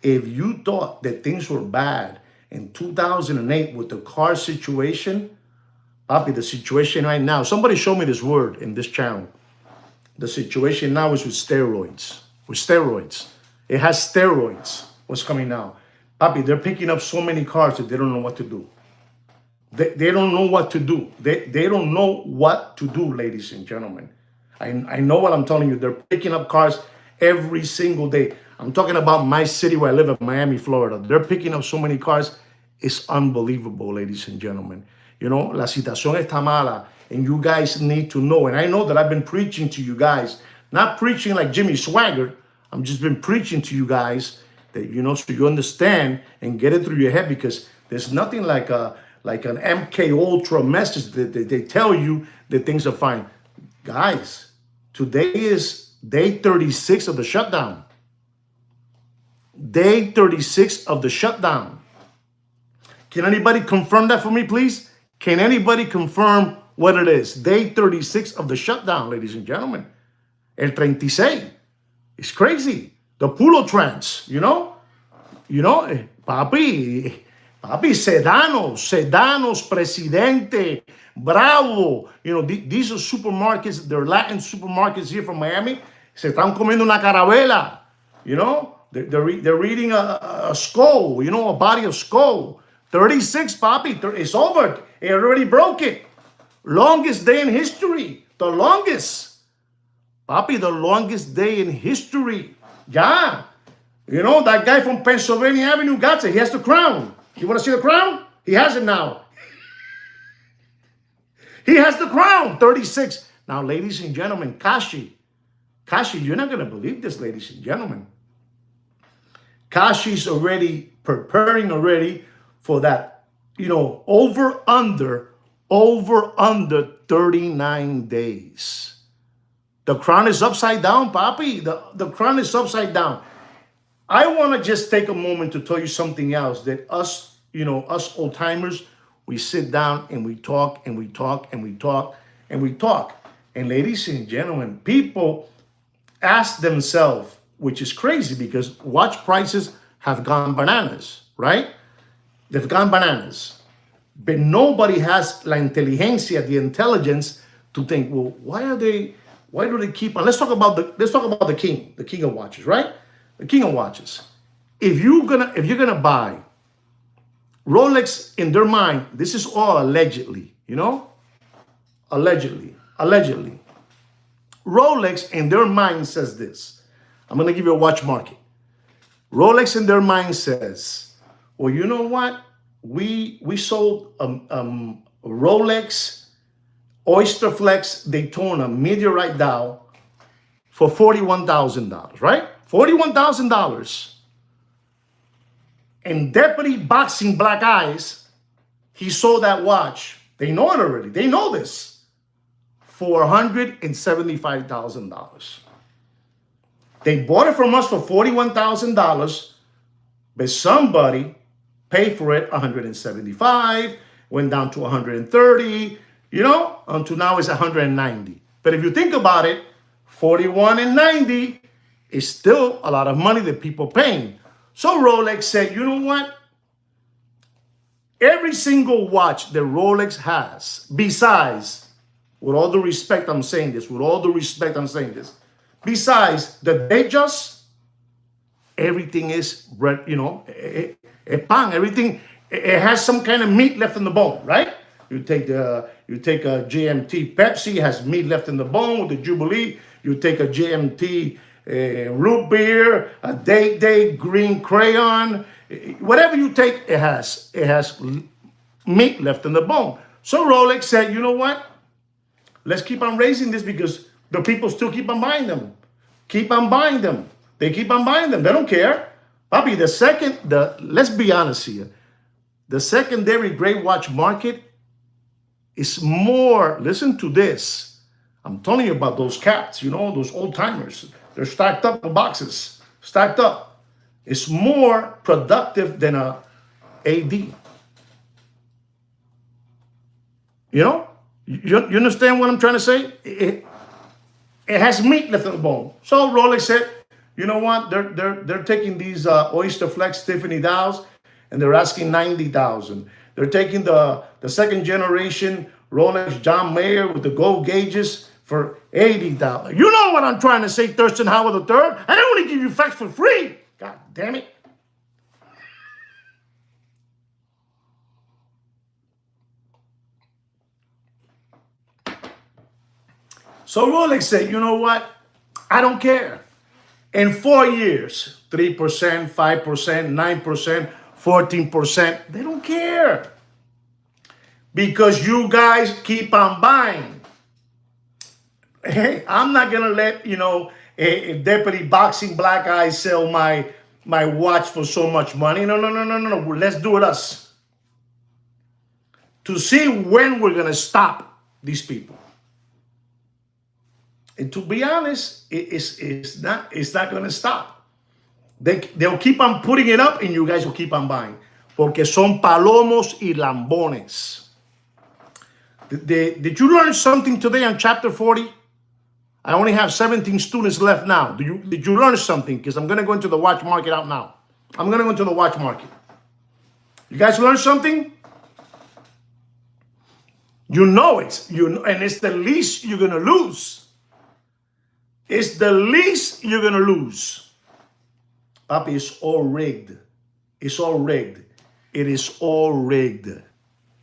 If you thought that things were bad in 2008 with the car situation, Papi, the situation right now, somebody show me this word in this channel. The situation now is with steroids. With steroids. It has steroids. What's coming now? Papi, they're picking up so many cars that they don't know what to do. They don't know what to do. They don't know what to do, ladies and gentlemen. I know what I'm telling you. They're picking up cars every single day. I'm talking about my city where I live in Miami, Florida. They're picking up so many cars. It's unbelievable, ladies and gentlemen. You know, la situación está mala, and you guys need to know. And I know that I've been preaching to you guys, not preaching like Jimmy Swagger. I'm just been preaching to you guys that, you know, so you understand and get it through your head, because there's nothing like an MK Ultra message that they tell you that things are fine. Guys, today is day 36 of the shutdown. Day 36 of the shutdown. Can anybody confirm that for me, please? Can anybody confirm what it is? Day 36 of the shutdown, ladies and gentlemen. El 36. It's crazy. The Pulo trance, you know? You know, papi, Sedanos, Presidente, Bravo. You know, these are supermarkets. They're Latin supermarkets here from Miami. Se están comiendo una carabela. You know, they're reading a skull, you know, a body of skull. 36, papi, it's over. It already broke it. Longest day in history. The longest. Papi, the longest day in history. Yeah. You know, that guy from Pennsylvania Avenue got it. He has the crown. You want to see the crown? He has it now. He has the crown. 36. Now, ladies and gentlemen, Kashi, you're not going to believe this, ladies and gentlemen. Kashi's already preparing already for that, you know, over under 39 days. The crown is upside down, papi. The crown is upside down. I want to just take a moment to tell you something else that us, you know, us old timers, we sit down and we talk and we talk and we talk and we talk. And ladies and gentlemen, people ask themselves, which is crazy because watch prices have gone bananas, right? They've gone bananas. But nobody has la inteligencia, the intelligence to think, well, why do they keep on? Let's talk about the king of watches, right? The king of watches. If you're gonna buy Rolex, in their mind, this is all allegedly, you know? Allegedly. Rolex in their mind says this. I'm gonna give you a watch market. Rolex in their mind says, well, you know what? We sold Rolex Oyster Flex Daytona Meteorite Dial for $41,000, right? $41,000. And Deputy Boxing Black Eyes, he sold that watch. They know it already. They know this. For $175,000. They bought it from us for $41,000, but somebody paid for it $175, went down to $130, you know, until now it's $190. But if you think about it, $41 and $90 is still a lot of money that people paying. So Rolex said, you know what? Every single watch that Rolex has, besides, with all the respect I'm saying this, besides the Datejust, everything is, you know, everything, it has some kind of meat left in the bone, right? You take a GMT Pepsi, has meat left in the bone with the Jubilee. You take a GMT root beer, a Day green crayon, whatever you take, it has meat left in the bone. So Rolex said, you know what? Let's keep on raising this because the people still keep on buying them. Keep on buying them. They keep on buying them. They don't care. Papi, let's be honest here. The secondary gray watch market is more, listen to this. I'm telling you about those cats, you know, those old timers. They're stacked up in boxes, stacked up. It's more productive than a AD. You know, you understand what I'm trying to say? It has meat left in the bone. So Rolex said, you know what? They're taking these Oyster Flex Tiffany dials and they're asking $90,000. They're taking the second generation Rolex John Mayer with the gold gauges for $80. You know what I'm trying to say, Thurston Howard III. I don't want to give you facts for free. God damn it. So Rolex said, you know what? I don't care. In 4 years, 3%, 5%, 9%, 14%, they don't care. Because you guys keep on buying. Hey, I'm not going to let, a Deputy Boxing Black Eye sell my watch for so much money. No. Let's do it us. To see when we're going to stop these people. And to be honest, it's not going to stop. They'll keep on putting it up and you guys will keep on buying. Porque son palomos y lambones. Did you learn something today on chapter 40? I only have 17 students left now. Did you learn something? Because I'm going to go into the watch market out now. I'm going to go into the watch market. You guys learn something? You know it. And it's the least you're going to lose. It's the least you're going to lose. Papi, it's all rigged. It's all rigged. It is all rigged.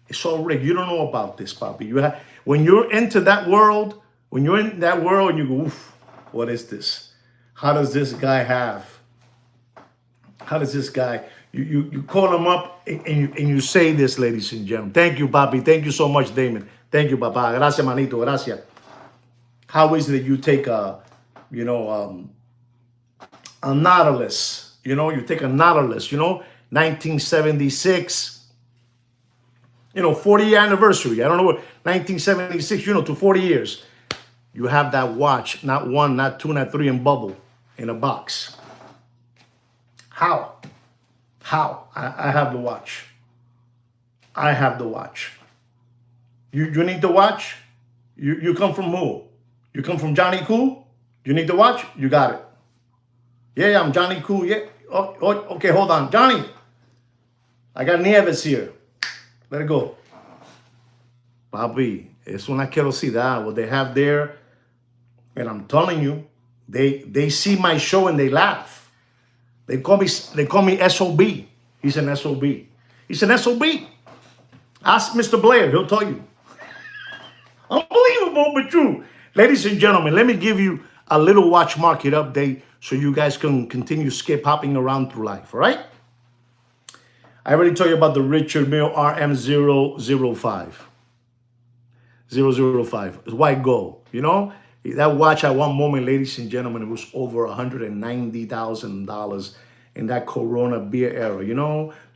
It's all rigged. You don't know about this, Papi. When you're into that world, when you're in that world and you go, oof, what is this? How does this guy have? How does this guy? You call him up and you say this, ladies and gentlemen. Thank you, Papi. Thank you so much, Damon. Thank you, Papa. Gracias, manito. Gracias. How is it that you take a Nautilus? You take a Nautilus, 1976. 40th anniversary. I don't know what, 1976, to 40 years. You have that watch, not one, not two, not three in bubble, in a box. How? I have the watch. I have the watch. You need the watch? You come from who? You come from Johnny Cool? You need the watch? You got it. Yeah, I'm Johnny Cool. Yeah. Oh, okay, hold on. Johnny, I got Nieves here. Let it go. Papi, es una curiosidad what they have there. And I'm telling you, they see my show and they laugh. They call me SOB. He's an SOB. He's an SOB. Ask Mr. Blair, he'll tell you. Unbelievable, but true. Ladies and gentlemen, let me give you a little watch market update so you guys can continue skip hopping around through life, all right? I already told you about the Richard Mille RM005. 005. It's white gold, That watch at one moment, ladies and gentlemen, it was over $190,000 in that Corona beer era,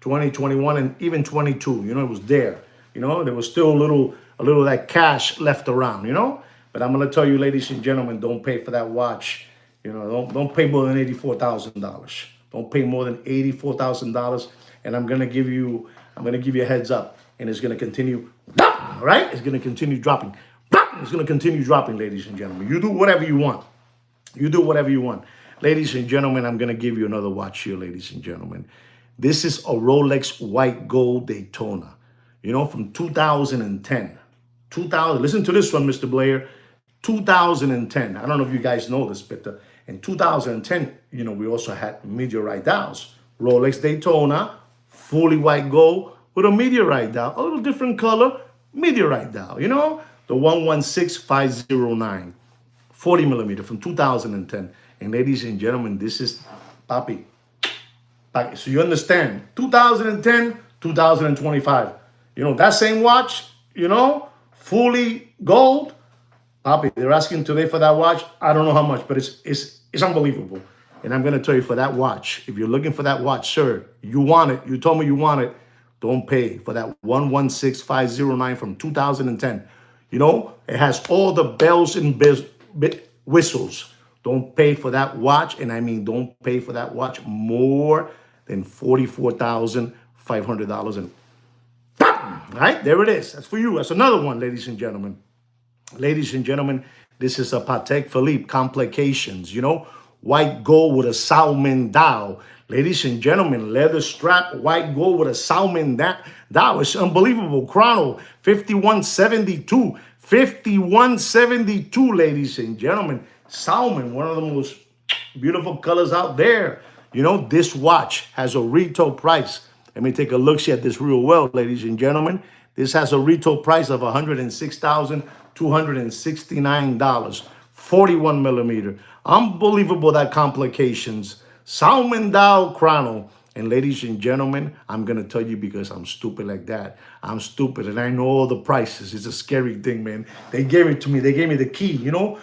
2021 and even 22, it was there. There was still a little of that cash left around, But I'm going to tell you, ladies and gentlemen, don't pay for that watch. Don't pay more than $84,000. Don't pay more than $84,000. And I'm going to give you a heads up. And it's going to continue, all right? It's going to continue dropping. It's going to continue dropping, ladies and gentlemen. You do whatever you want. You do whatever you want. Ladies and gentlemen, I'm going to give you another watch here, ladies and gentlemen. This is a Rolex white gold Daytona, from 2010. Listen to this one, Mr. Blair. 2010. I don't know if you guys know this, but in 2010, we also had meteorite dials. Rolex Daytona, fully white gold with a meteorite dial. A little different color, meteorite dial, the 116509. 40 millimeter from 2010. And ladies and gentlemen, this is Papi. So you understand, 2010, 2025. That same watch, fully gold. Papi, they're asking today for that watch. I don't know how much, but it's unbelievable. And I'm going to tell you, for that watch, if you're looking for that watch, sir, you want it. You told me you want it. Don't pay for that 116509 from 2010. It has all the bells and whistles. Don't pay for that watch. And I mean, don't pay for that watch more than $44,500. And right, there it is. That's for you. That's another one, ladies and gentlemen. Ladies and gentlemen, this is a Patek Philippe Complications, white gold with a salmon dial. Ladies and gentlemen, leather strap, white gold with a salmon dial. It's unbelievable. Chrono 5172, 5172, ladies and gentlemen. Salmon, one of the most beautiful colors out there. You know, this watch has a retail price. Let me take a look see at this real well, ladies and gentlemen. This has a retail price of $106,269. 41 millimeter. Unbelievable that complications. Salmon Dow Chrono. And ladies and gentlemen, I'm going to tell you because I'm stupid like that. I'm stupid and I know all the prices. It's a scary thing, man. They gave it to me. They gave me the key, the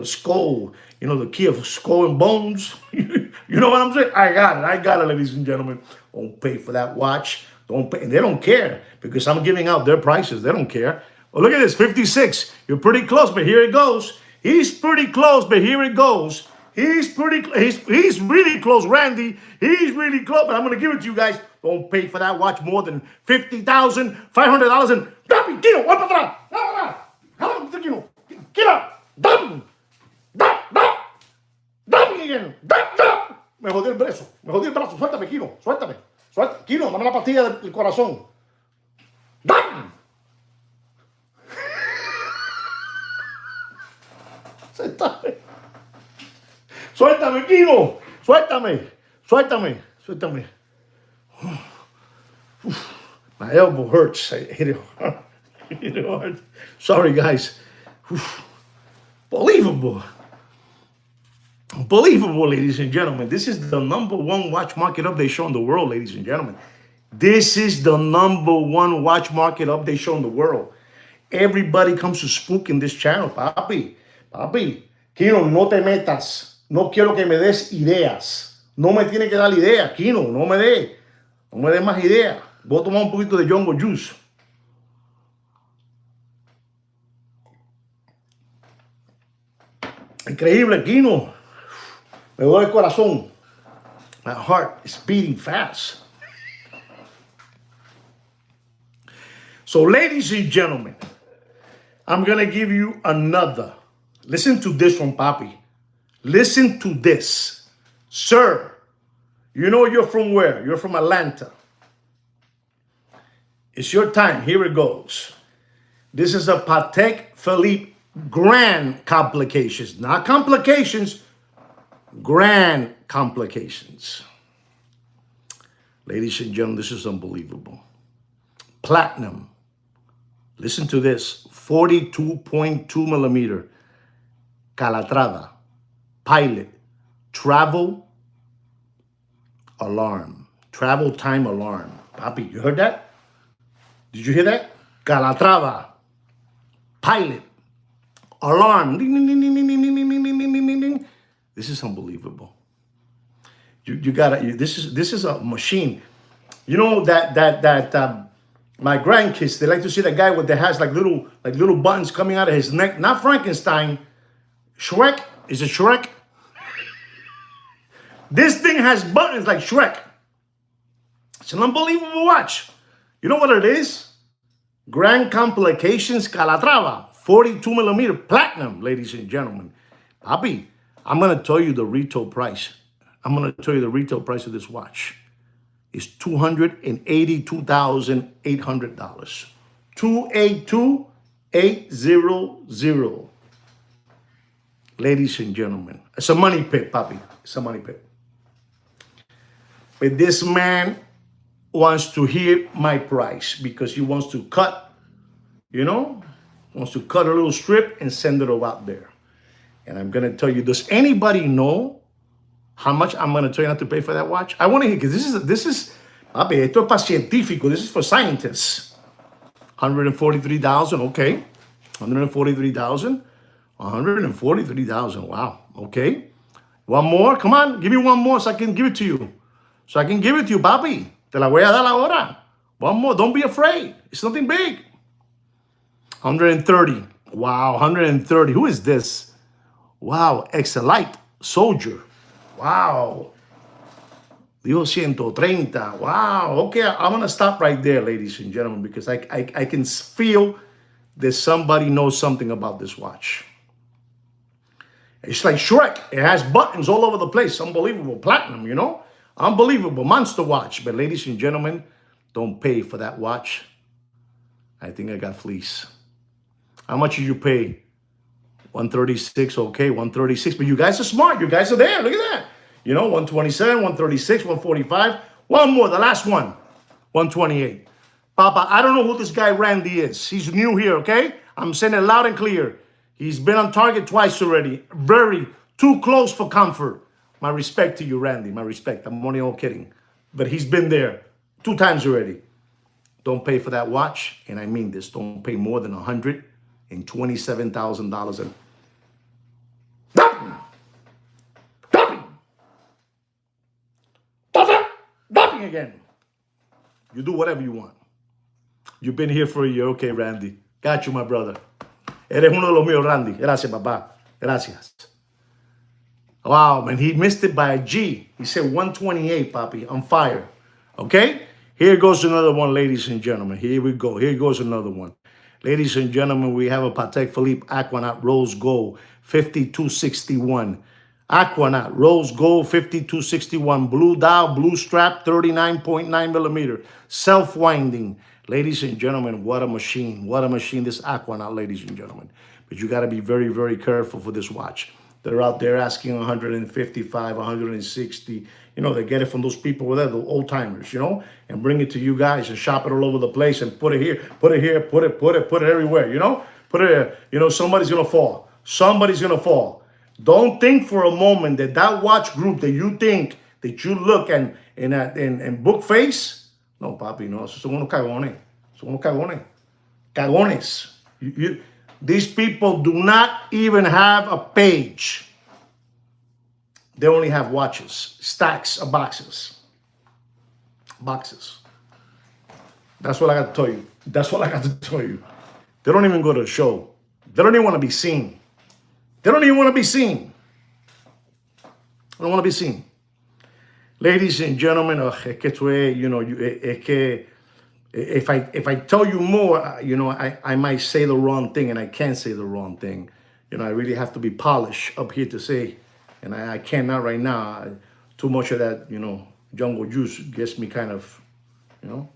skull, the key of skull and bones. You know what I'm saying? I got it, ladies and gentlemen. Don't pay for that watch. Don't pay. And they don't care because I'm giving out their prices. They don't care. Well, look at this, 56. You're pretty close, but here it goes. He's pretty close, but here it goes. He's really close, Randy. He's really close, but I'm going to give it to you guys. Don't pay for that watch more than $50,500. And rapidito, voy para atrás. Get up. Again. Me jodí el brazo. Suéltame, Kino. Suéltame. Kino, dame la pastilla del corazón. Suéltame, Kino. Suéltame. My elbow hurts. I hit it hard. Sorry, guys. Unbelievable, ladies and gentlemen. This is the #1 watch market update show in the world, ladies and gentlemen. This is the #1 watch market update show in the world. Everybody comes to spook in this channel, papi. Kino, no te metas. No quiero que me des ideas. No me tiene que dar ideas, Kino. No me dé más ideas. Voy a tomar un poquito de Jungle Juice. Increíble, Kino. Me duele el corazón. My heart is beating fast. So, ladies and gentlemen, I'm going to give you another. Listen to this one, Papi. Listen to this. Sir, you know you're from where? You're from Atlanta. It's your time. Here it goes. This is a Patek Philippe Grand Complications. Not complications, grand complications. Ladies and gentlemen, this is unbelievable. Platinum. Listen to this. 42.2 millimeter. Calatrava. Pilot. Travel alarm. Travel time alarm. Papi, you heard that? Did you hear that? Calatrava. Pilot. Alarm. Ding, ding, ding, ding, ding, ding, ding, ding, ding, ding, ding, ding. This is unbelievable. You gotta. This is a machine. You know that my grandkids, they like to see that guy that has like little buttons coming out of his neck. Not Frankenstein. Shrek. Is it Shrek? This thing has buttons like Shrek. It's an unbelievable watch. You know what it is? Grand Complications Calatrava. 42 millimeter platinum, ladies and gentlemen. Papi, I'm going to tell you the retail price. I'm going to tell you the retail price of this watch. It's $282,800. 282,800. Ladies and gentlemen. It's a money pit, Papi. It's a money pit. But this man wants to hear my price because he wants to cut, wants to cut a little strip and send it out there. And I'm going to tell you, does anybody know how much I'm going to tell you not to pay for that watch? I want to hear, because this is, papi, esto es para científico. This is for scientists. 143,000, okay. 143,000. 143,000, wow, okay. One more, come on, give me one more so I can give it to you. Papi. Te la voy a dar ahora. One more, don't be afraid. It's nothing big. 130, wow, 130. Who is this? Wow, Excelite Soldier. Wow. Dios 130. Wow. Okay, I'm going to stop right there, ladies and gentlemen, because I can feel that somebody knows something about this watch. It's like Shrek. It has buttons all over the place. Unbelievable. Platinum, Unbelievable. Monster watch. But ladies and gentlemen, don't pay for that watch. I think I got fleece. How much did you pay? 136, okay, 136. But you guys are smart. You guys are there. Look at that. You know, 127, 136, 145. One more, the last one. 128. Papa, I don't know who this guy Randy is. He's new here, okay? I'm saying it loud and clear. He's been on target twice already. Very too close for comfort. My respect to you, Randy. My respect. I'm only all kidding. But he's been there 2 times already. Don't pay for that watch. And I mean this. Don't pay more than $127,000. And Stopping again. You do whatever you want. You've been here for a year. Okay, Randy. Got you, my brother. Eres uno de los míos, Randy. Gracias, papá. Gracias. Wow, man. He missed it by a G. He said 128, papi. On fire. Okay? Here goes another one, ladies and gentlemen. Here we go. Here goes another one. Ladies and gentlemen, we have a Patek Philippe Aquanaut Rose Gold 5261. Aquanaut Rose Gold 5261. Blue dial, blue strap, 39.9 millimeter. Self-winding. Ladies and gentlemen, what a machine. What a machine, this Aquanaut, ladies and gentlemen. But you got to be very, very careful for this watch. They're out there asking 155, 160. You know, they get it from those people over there, the old timers, you know, and bring it to you guys and shop it all over the place and put it here, put it here, put it everywhere, you know, put it here. You know, somebody's going to fall. Somebody's going to fall. Don't think for a moment that that watch group that you think that you look and book face. No, papi, no. Son unos cagones. Son unos cagones. Cagones. These people do not even have a page. They only have watches, stacks of boxes. Boxes. That's what I got to tell you. That's what I got to tell you. They don't even go to a show. They don't even want to be seen. They don't even want to be seen. They don't want to be seen. Ladies and gentlemen, you know, if I tell you more, you know, I might say the wrong thing, and I can't say the wrong thing. You know, I really have to be polished up here to say, and I cannot right now. Too much of that, you know, jungle juice gets me kind of, you know.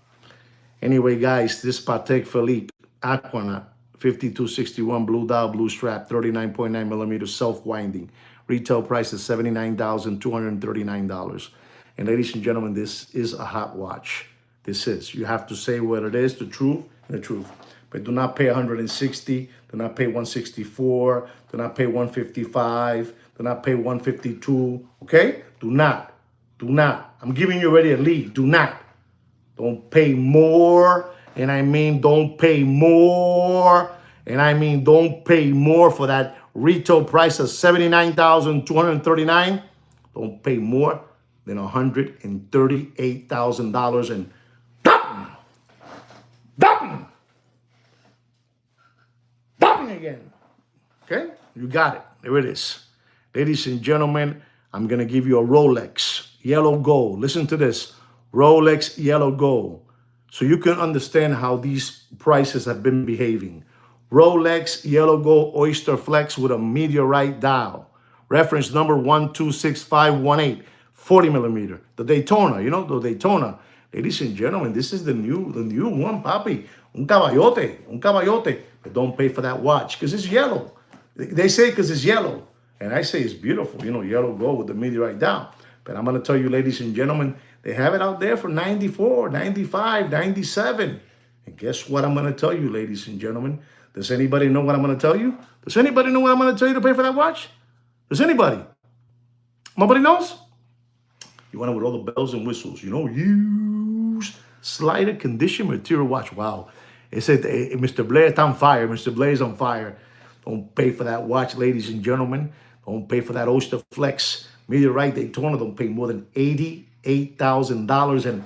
Anyway, guys, this Patek Philippe Aquanaut 5261 blue dial, blue strap, 39.9 millimeter self-winding. Retail price is $79,239. And ladies and gentlemen, this is a hot watch. This is. You have to say what it is, the truth, and the truth. But do not pay 160. Do not pay 164. Do not pay 155. Do not pay 152. Okay? Do not. Do not. I'm giving you already a lead. Do not. Don't pay more. And I mean, don't pay more. And I mean, don't pay more for that retail price of $79,239. Don't pay more than $138,000 and Dopping again. Okay? You got it. There it is. Ladies and gentlemen, I'm going to give you a Rolex yellow gold. Listen to this. Rolex yellow gold. So you can understand how these prices have been behaving. Rolex yellow gold Oyster Flex with a meteorite dial. Reference number 126518. 40 millimeter. The Daytona, you know, the Daytona. Ladies and gentlemen, this is the new one, papi. Un caballote. But don't pay for that watch because it's yellow. They say because it's yellow. And I say it's beautiful, you know, yellow gold with the meteorite dial. But I'm going to tell you, ladies and gentlemen, they have it out there for 94, 95, 97. And guess what I'm going to tell you, ladies and gentlemen? Does anybody know what I'm going to tell you? Does anybody know what I'm going to tell you to pay for that watch? Does anybody? Nobody knows? You want it with all the bells and whistles, you know, used slider condition material watch. Wow. It said, Mr. Blair's on fire. Mr. Blair's on fire. Don't pay for that watch, ladies and gentlemen. Don't pay for that Oyster Flex meteorite Daytona. Don't pay more than $88,000 and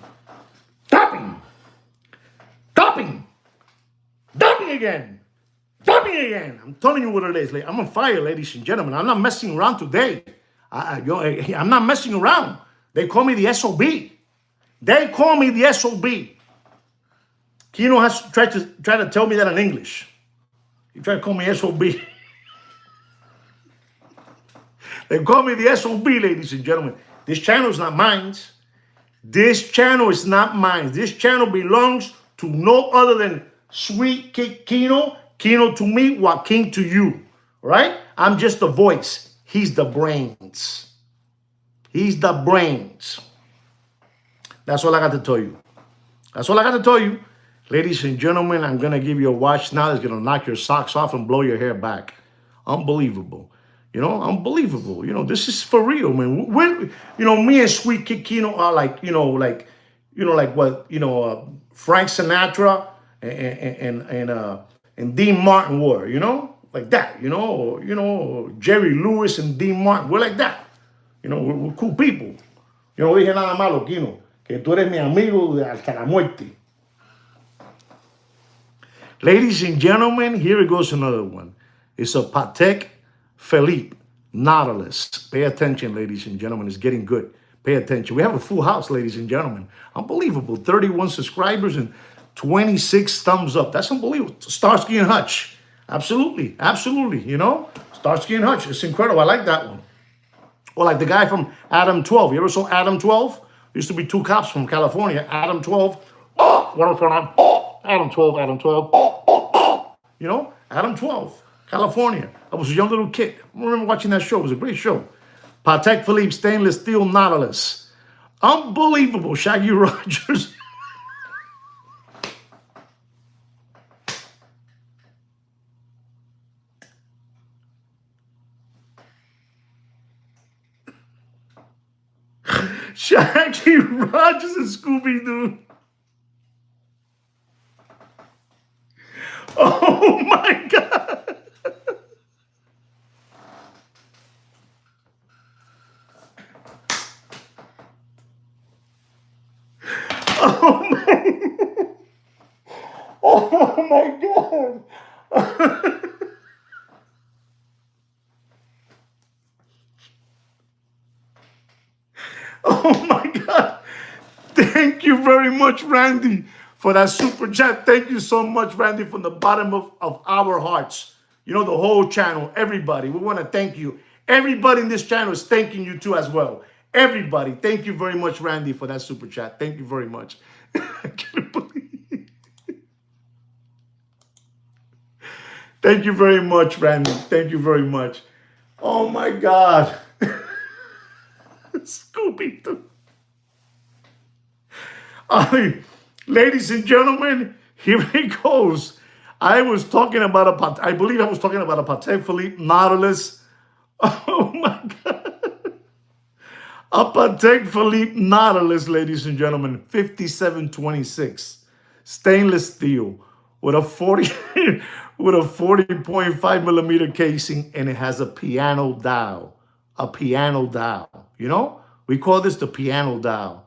Dopping again. I'm telling you what it is. I'm on fire, ladies and gentlemen. I'm not messing around today. I'm not messing around. They call me the SOB. They call me the SOB. Kino has tried to tell me that in English. He tried to call me SOB. They call me the SOB, ladies and gentlemen. This channel is not mine. This channel is not mine. This channel belongs to no other than Sweet Kino Kino to me, Joaquin to you. Right? I'm just the voice. He's the brains. He's the brains. That's all I got to tell you. That's all I got to tell you. Ladies and gentlemen, I'm going to give you a watch now that's going to knock your socks off and blow your hair back. Unbelievable. Unbelievable. This is for real, man. Me and Sweet Kid Kino are like what, Frank Sinatra and Dean Martin were, like that, Jerry Lewis and Dean Martin. We're like that. We're cool people. Yo no dije nada malo, Kino, que tú eres mi amigo hasta la muerte. Ladies and gentlemen, here it goes another one. It's a Patek Philippe Nautilus. Pay attention, ladies and gentlemen. It's getting good. Pay attention. We have a full house, ladies and gentlemen. Unbelievable. 31 subscribers and 26 thumbs up. That's unbelievable. Starsky and Hutch. Absolutely. Absolutely. Starsky and Hutch. It's incredible. I like that one. Or like the guy from Adam 12. You ever saw Adam 12? There used to be two cops from California. Adam 12. Adam 12, Adam 12. Adam 12, California. I was a young little kid. I remember watching that show. It was a great show. Patek Philippe stainless steel Nautilus. Unbelievable. Shaggy Rogers. Shaggy Rogers and Scooby-Doo. Oh my God. Oh my. Oh my God. Oh my God. Thank you very much, Randy, for that super chat. Thank you so much, Randy, from the bottom of our hearts. The whole channel, everybody. We want to thank you. Everybody in this channel is thanking you too as well. Everybody, thank you very much, Randy, for that super chat. Thank you very much. I can't believe it. Thank you very much, Randy. Thank you very much. Oh my God. Scooby-Doo. Ladies and gentlemen, here it goes. I believe I was talking about a Patek Philippe Nautilus. Oh my God. A Patek Philippe Nautilus, ladies and gentlemen, 5726. Stainless steel with a 40.5 millimeter casing, and it has a piano dial. A piano dial. We call this the piano dial.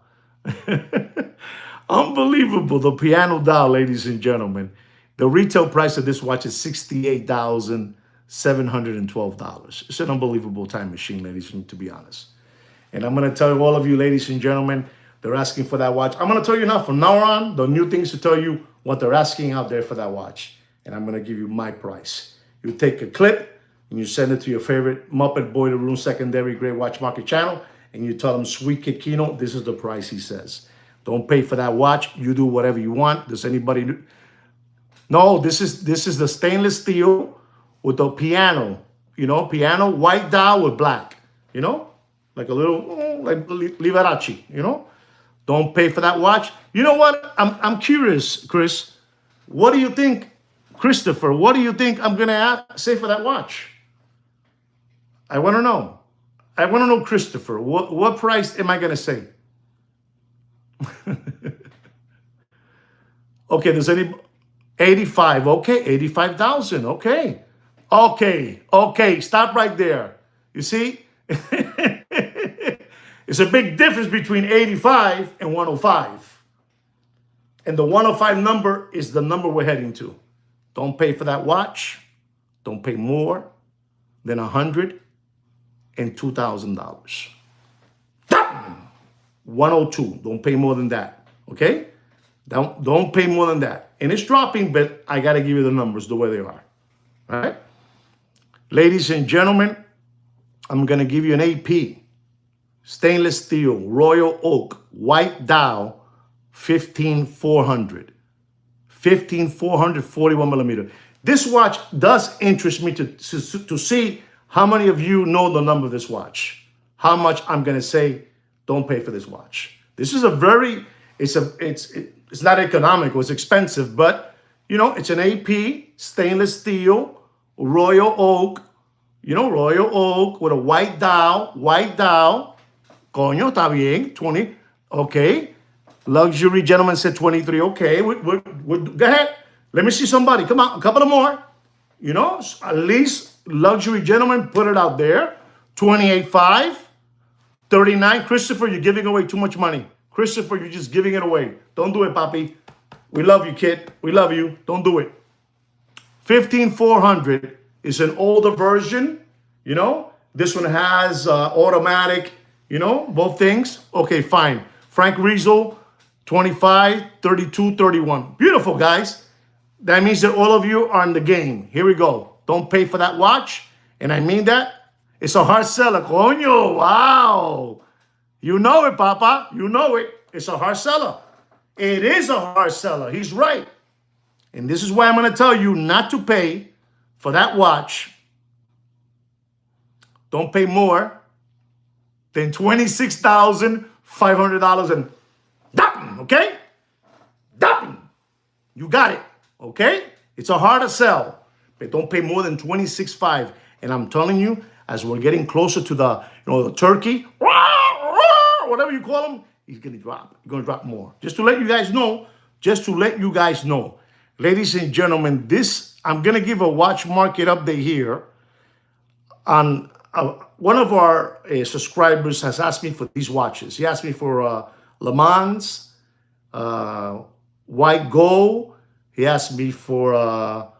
Unbelievable. The piano dial, ladies and gentlemen. The retail price of this watch is $68,712. It's an unbelievable time machine, ladies, to be honest. And I'm going to tell all of you, ladies and gentlemen, they're asking for that watch. I'm going to tell you now, from now on, the new things to tell you what they're asking out there for that watch. And I'm going to give you my price. You take a clip and you send it to your favorite Muppet Boiler Room secondary grade watch market channel, and you tell them, Sweet Kid Kino, this is the price he says. Don't pay for that watch. You do whatever you want. Does anybody do? No, this is the stainless steel with the piano. Piano, white dial with black. Like a little, like Liberace. Don't pay for that watch. You know what? I'm curious, Chris. What do you think, Christopher? What do you think I'm gonna say for that watch? I want to know. I want to know, Christopher. What price am I gonna say? Okay, there's any 85. Okay, 85,000. Okay. Stop right there. You see? It's a big difference between 85 and 105. And the 105 number is the number we're heading to. Don't pay for that watch. Don't pay more than $102,000. 102. Don't pay more than that. Okay? Don't pay more than that. And it's dropping, but I got to give you the numbers the way they are. All right? Ladies and gentlemen, I'm going to give you an AP. Stainless steel, Royal Oak, white dial, 15400. 15400, 41 millimeter. This watch does interest me to see how many of you know the number of this watch. How much I'm gonna say, don't pay for this watch. This is a very, it's not economical, it's expensive, but you know, it's an AP, stainless steel, royal oak, royal oak with a white dial, Coño, está bien, 20, okay. Luxury gentleman said 23, okay. Go ahead. Let me see somebody. Come on, a couple of more. At least luxury gentlemen, put it out there. 28.5, 39. Christopher, you're giving away too much money. Christopher, you're just giving it away. Don't do it, papi. We love you, kid. We love you. Don't do it. 15,400 is an older version. This one has automatic, both things. Okay, fine. Frank Riesel, 25, 32, 31. Beautiful, guys. That means that all of you are in the game. Here we go. Don't pay for that watch. And I mean that. It's a hard seller. Coño, wow. You know it, Papa. You know it. It's a hard seller. It is a hard seller. He's right. And this is why I'm going to tell you not to pay for that watch. Don't pay more than $26,500 and that, okay? That, you got it, okay? It's a harder sell, but don't pay more than $26,500. And I'm telling you, as we're getting closer to the, the turkey, whatever you call him, he's gonna drop. He's gonna drop more. Just to let you guys know. Ladies and gentlemen, I'm gonna give a watch market update here. On one of our subscribers has asked me for these watches. He asked me for Le Mans, white gold. He asked me for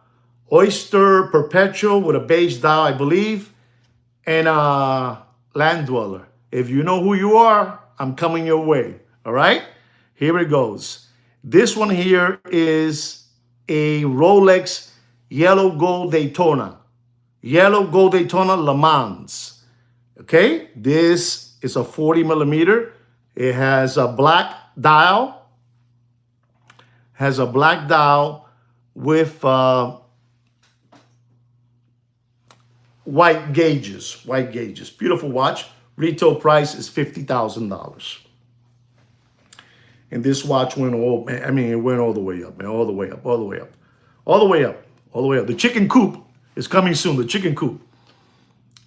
Oyster Perpetual with a beige dial, I believe, and Land Dweller. If you know who you are, I'm coming your way. All right, here it goes. This one here is a Rolex yellow gold Daytona. Yellow gold Daytona Le Mans. Okay, this is a 40 millimeter. It has a black dial. With white gauges. Beautiful watch. Retail price is $50,000. And this watch went it went all the way up, man. All the way up. The chicken coop is coming soon. The chicken coop.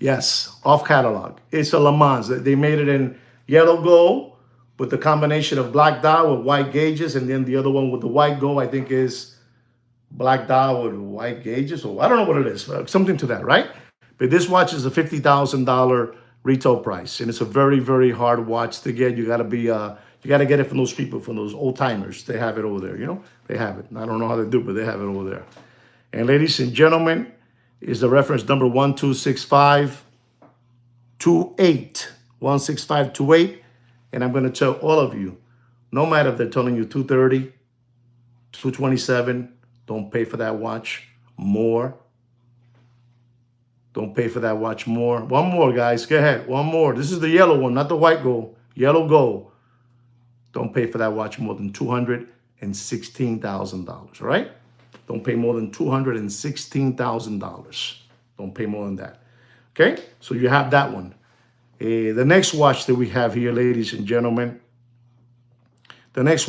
Yes, off catalog. It's a Le Mans. They made it in yellow gold with the combination of black dial with white gauges, and then the other one with the white gold, I think, is black dial with white gauges. Or I don't know what it is, something to that, right? But this watch is a $50,000 retail price, and it's a very, very hard watch to get. You got to get it from those people, from those old timers. They have it over there, They have it. I don't know how they do, but they have it over there. And ladies and gentlemen, is the reference number 126528. 16528. And I'm going to tell all of you, no matter if they're telling you 230, 227, don't pay for that watch more. Don't pay for that watch more. One more, guys. Go ahead. One more. This is the yellow one, not the white gold. Yellow gold. Don't pay for that watch more than $216,000, all right? Don't pay more than $216,000. Don't pay more than that. Okay? So you have that one. The next watch that we have here, ladies and gentlemen, is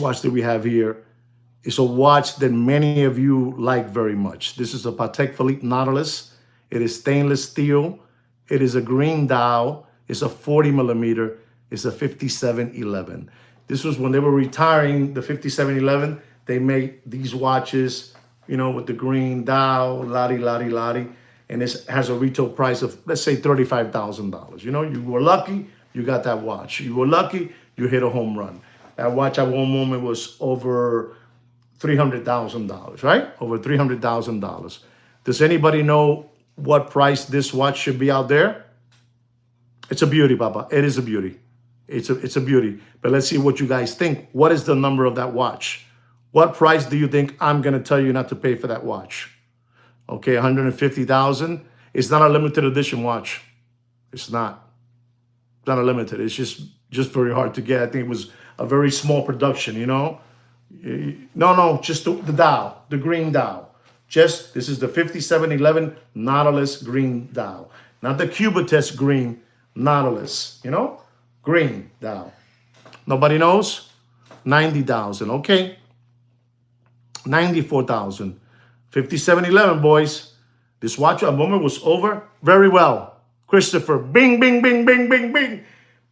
a watch that many of you like very much. This is a Patek Philippe Nautilus. It is stainless steel. It is a green dial. It's a 40 millimeter. It's a 5711. This was when they were retiring the 5711. They made these watches, with the green dial, lottie. And this has a retail price of, let's say, $35,000. You were lucky, you got that watch. You were lucky, you hit a home run. That watch at one moment was over $300,000, right? Over $300,000. Does anybody know what price this watch should be out there? It's a beauty, Papa. It is a beauty. It's a beauty. But let's see what you guys think. What is the number of that watch? What price do you think I'm going to tell you not to pay for that watch? Okay, $150,000. It's not a limited edition watch. It's not. It's not a limited. It's just very hard to get. I think it was a very small production, No, just the dial, the green dial. Just, this is the 5711 Nautilus green dial. Not the Cubitus green Nautilus, you know? Green dial. Nobody knows? 90,000, okay. 94,000. 5711, boys. This watch at moment was over very well. Christopher, bing, bing, bing, bing, bing, bing.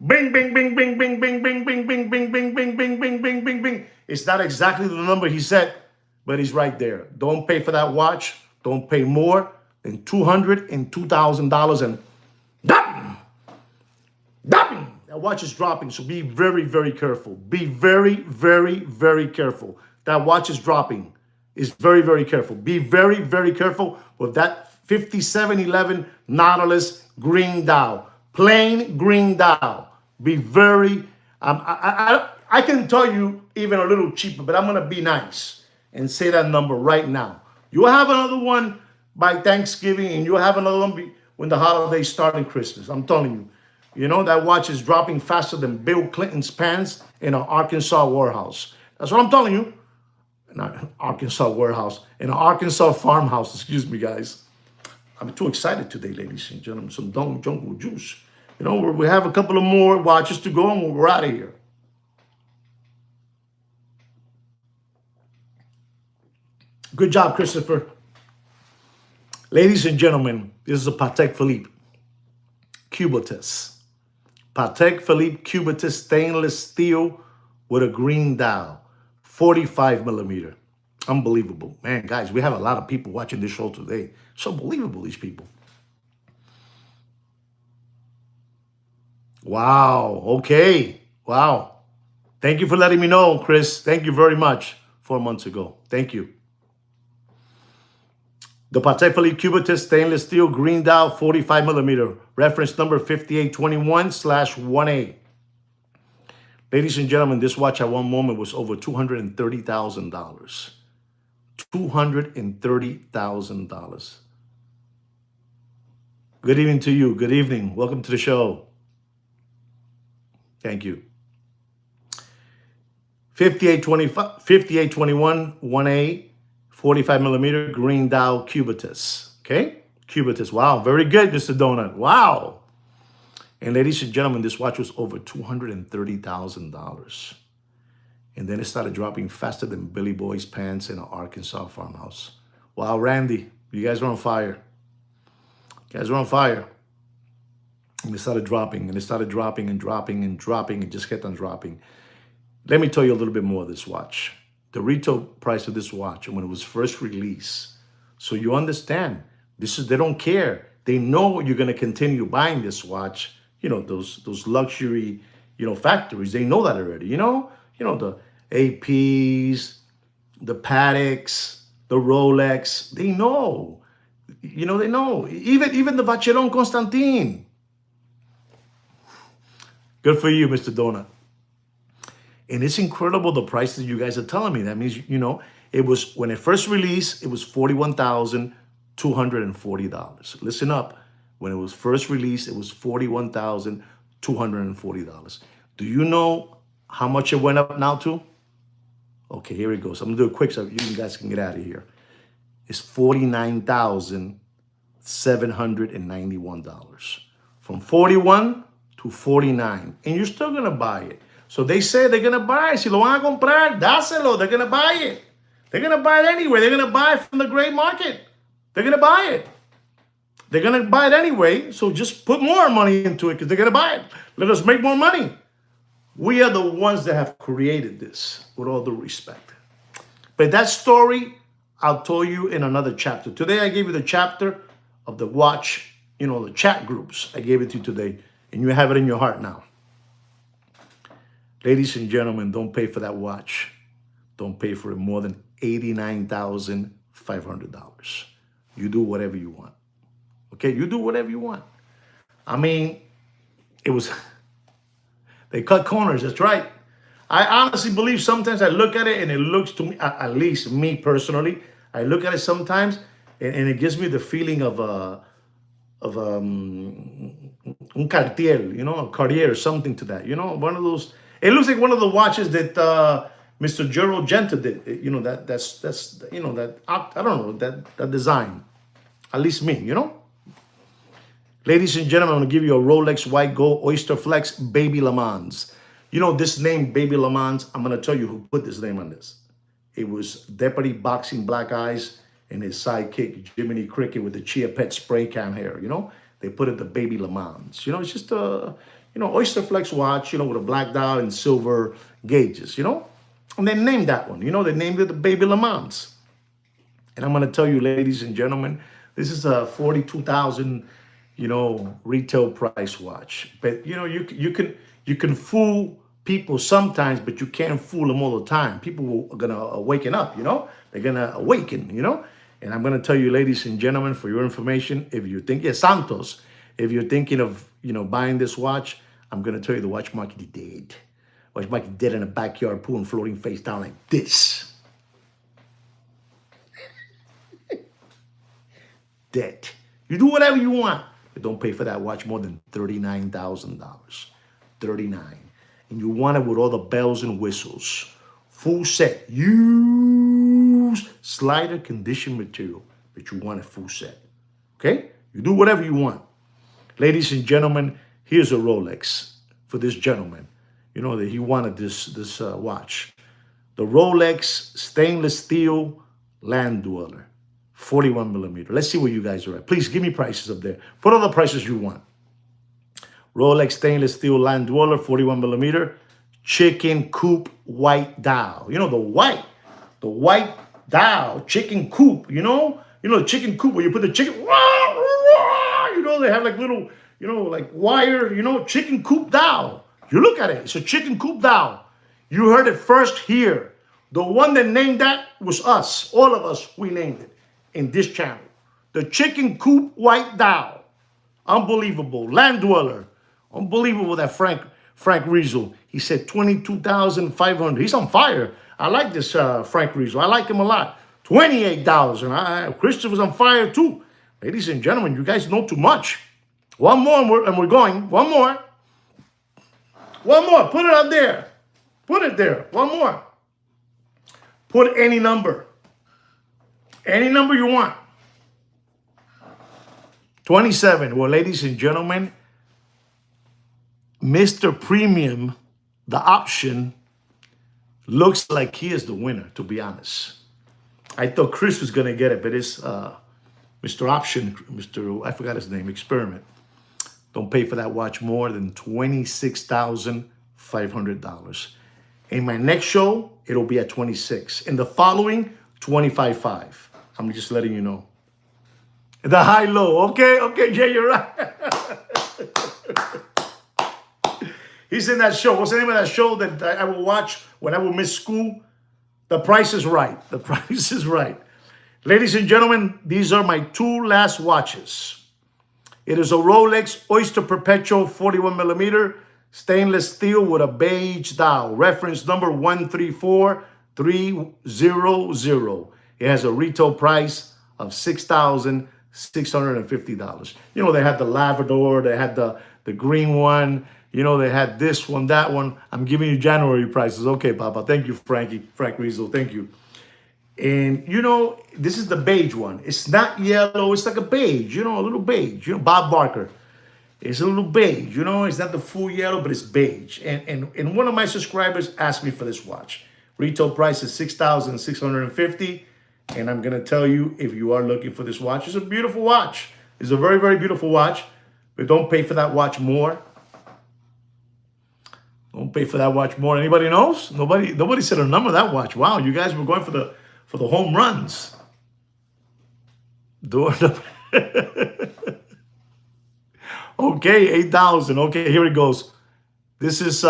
Bing, bing, bing, bing, bing, bing, bing, bing, bing, bing, bing, bing, bing, bing, bing, bing, bing. It's not exactly the number he said, but he's right there. Don't pay for that watch. Don't pay more than $202,000 and that watch is dropping, so be very, very careful. Be very, very, very careful. That watch is dropping. Is very, very careful. Be very, very careful with that 5711 Nautilus green dial. Plain green dial. Be very, I can tell you even a little cheaper, but I'm going to be nice and say that number right now. You'll have another one by Thanksgiving, and you'll have another one when the holidays start in Christmas. I'm telling you. You know, that watch is dropping faster than Bill Clinton's pants in an Arkansas warehouse. That's what I'm telling you. Not Arkansas warehouse, in an Arkansas farmhouse. Excuse me, guys. I'm too excited today, ladies and gentlemen. Some jungle juice. You know, we have a couple of more watches to go and we're out of here. Good job, Christopher. Ladies and gentlemen, this is a Patek Philippe Cubitus. Patek Philippe Cubitus stainless steel with a green dial, 45 millimeter. Unbelievable. Man, guys, we have a lot of people watching this show today. It's unbelievable, these people. Wow. Okay. Wow. Thank you for letting me know, Chris. Thank you very much. 4 months ago. Thank you. The Patek Philippe Cubitus stainless steel green dial 45 millimeter. Reference number 5821/1A. Ladies and gentlemen, this watch at one moment was over $230,000. $230,000. Good evening to you. Good evening. Welcome to the show. Thank you. 5821/1A. 45 millimeter green dial Cubitus. Okay? Cubitus. Wow. Very good, Mr. Donut. Wow. And ladies and gentlemen, this watch was over $230,000. And then it started dropping faster than Billy Boy's pants in an Arkansas farmhouse. Wow, Randy, you guys are on fire. You guys are on fire. And it started dropping, and it started dropping and dropping and dropping and just kept on dropping. Let me tell you a little bit more of this watch. The retail price of this watch when it was first released. So you understand, this is, they don't care. They know you're going to continue buying this watch. You know, those luxury, you know, factories, they know that already. You know the APs, the Pateks, the Rolex, they know. You know, they know. Even the Vacheron Constantin. Good for you, Mr. Donut. And it's incredible the prices you guys are telling me. That means, you know, it was, when it first released, it was $41,240. Listen up. When it was first released, it was $41,240. Do you know how much it went up now to? Okay, here it goes. I'm going to do it quick so you guys can get out of here. It's $49,791. From 41 to 49. And you're still going to buy it. So they say they're going to buy it. Si lo van a comprar, dáselo. They're going to buy it. They're going to buy it anyway. They're going to buy it from the gray market. They're going to buy it. They're going to buy it anyway. So just put more money into it because they're going to buy it. Let us make more money. We are the ones that have created this, with all due respect. But that story, I'll tell you in another chapter. Today, I gave you the chapter of the watch, you know, the chat groups. I gave it to you today, and you have it in your heart now. Ladies and gentlemen, don't pay for that watch. Don't pay for it more than $89,500. You do whatever you want. Okay, you do whatever you want. I mean, it was, they cut corners, that's right. I honestly believe sometimes I look at it and it looks to me, at least me personally, I look at it sometimes and it gives me the feeling of un Cartier, you know, a Cartier or something to that, you know, one of those. It looks like one of the watches that Mr. Gerald Genta did. You know, that's you know, that I don't know, that design. At least me, you know. Ladies and gentlemen, I'm gonna give you a Rolex White Gold Oyster Flex Baby Le Mans. You know this name, Baby Le Mans. I'm gonna tell you who put this name on this. It was Deputy Boxing Black Eyes and his sidekick Jiminy Cricket with the Chia Pet spray can hair. You know, they put it the Baby Le Mans. You know, it's just a Oyster Flex watch. You know, with a black dial and silver gauges. You know, and they named that one. You know, they named it the Baby Le Mans. And I'm gonna tell you, ladies and gentlemen, this is a 42,000. Retail price watch. But you can fool people sometimes, but you can't fool them all the time. People are gonna awaken up, they're gonna awaken, And I'm gonna tell you, ladies and gentlemen, for your information, if you think, Santos, if you're thinking of, buying this watch, I'm gonna tell you the watch market is dead. Watch market dead in a backyard pool and floating face down like this. Dead. You do whatever you want. Don't pay for that watch more than $39,000. $39,000. And you want it with all the bells and whistles. Full set. Use slider condition material, but you want it full set. Okay? You do whatever you want. Ladies and gentlemen, here's a Rolex for this gentleman. You know that he wanted this watch. The Rolex stainless steel Land Dweller. 41 millimeter. Let's see where you guys are at. Please give me prices up there. Put all the prices you want. Rolex stainless steel Land Dweller, 41 millimeter. Chicken coop white dial. You know, the white dial, chicken coop, the chicken coop where you put the chicken, they have like little, like wire, chicken coop dial. You look at it, it's a chicken coop dial. You heard it first here. The one that named that was us. All of us, we named it. In this channel, the chicken coop white dial, unbelievable. Land Dweller, unbelievable. That Frank Riesel, he said 22,500. He's on fire. I like this Frank Riesel. I like him a lot. 28,000. Christopher's on fire too. Ladies and gentlemen, you guys know too much. One more and we're going. One more. Put it up there. Put it there. One more. Put any number. Any number you want. 27. Well, ladies and gentlemen, Mr. Premium, the option, looks like he is the winner, to be honest. I thought Chris was going to get it, but it's Mr. Option, I forgot his name, Experiment. Don't pay for that watch more than $26,500. In my next show, it'll be at 26. In the following, 25.5. I'm just letting you know. The high-low. Okay, yeah, you're right. He's in that show. What's the name of that show that I will watch when I will miss school? The Price is Right. The Price is Right. Ladies and gentlemen, these are my two last watches. It is a Rolex Oyster Perpetual 41 millimeter stainless steel with a beige dial. Reference number 134300. It has a retail price of $6,650. They had the Labrador, they had the green one, they had this one, that one. I'm giving you January prices. Okay, Papa. Thank you, Frank Riesel. Thank you. And, this is the beige one. It's not yellow. It's like a beige, a little beige. Bob Barker. It's a little beige, It's not the full yellow, but it's beige. And one of my subscribers asked me for this watch. Retail price is $6,650. And I'm going to tell you, if you are looking for this watch, it's a beautiful watch. It's a very, very beautiful watch. But don't pay for that watch more. Don't pay for that watch more. Anybody knows? Nobody said a number of that watch. Wow, you guys were going for the home runs. Okay, 8,000. Okay, here it goes. This is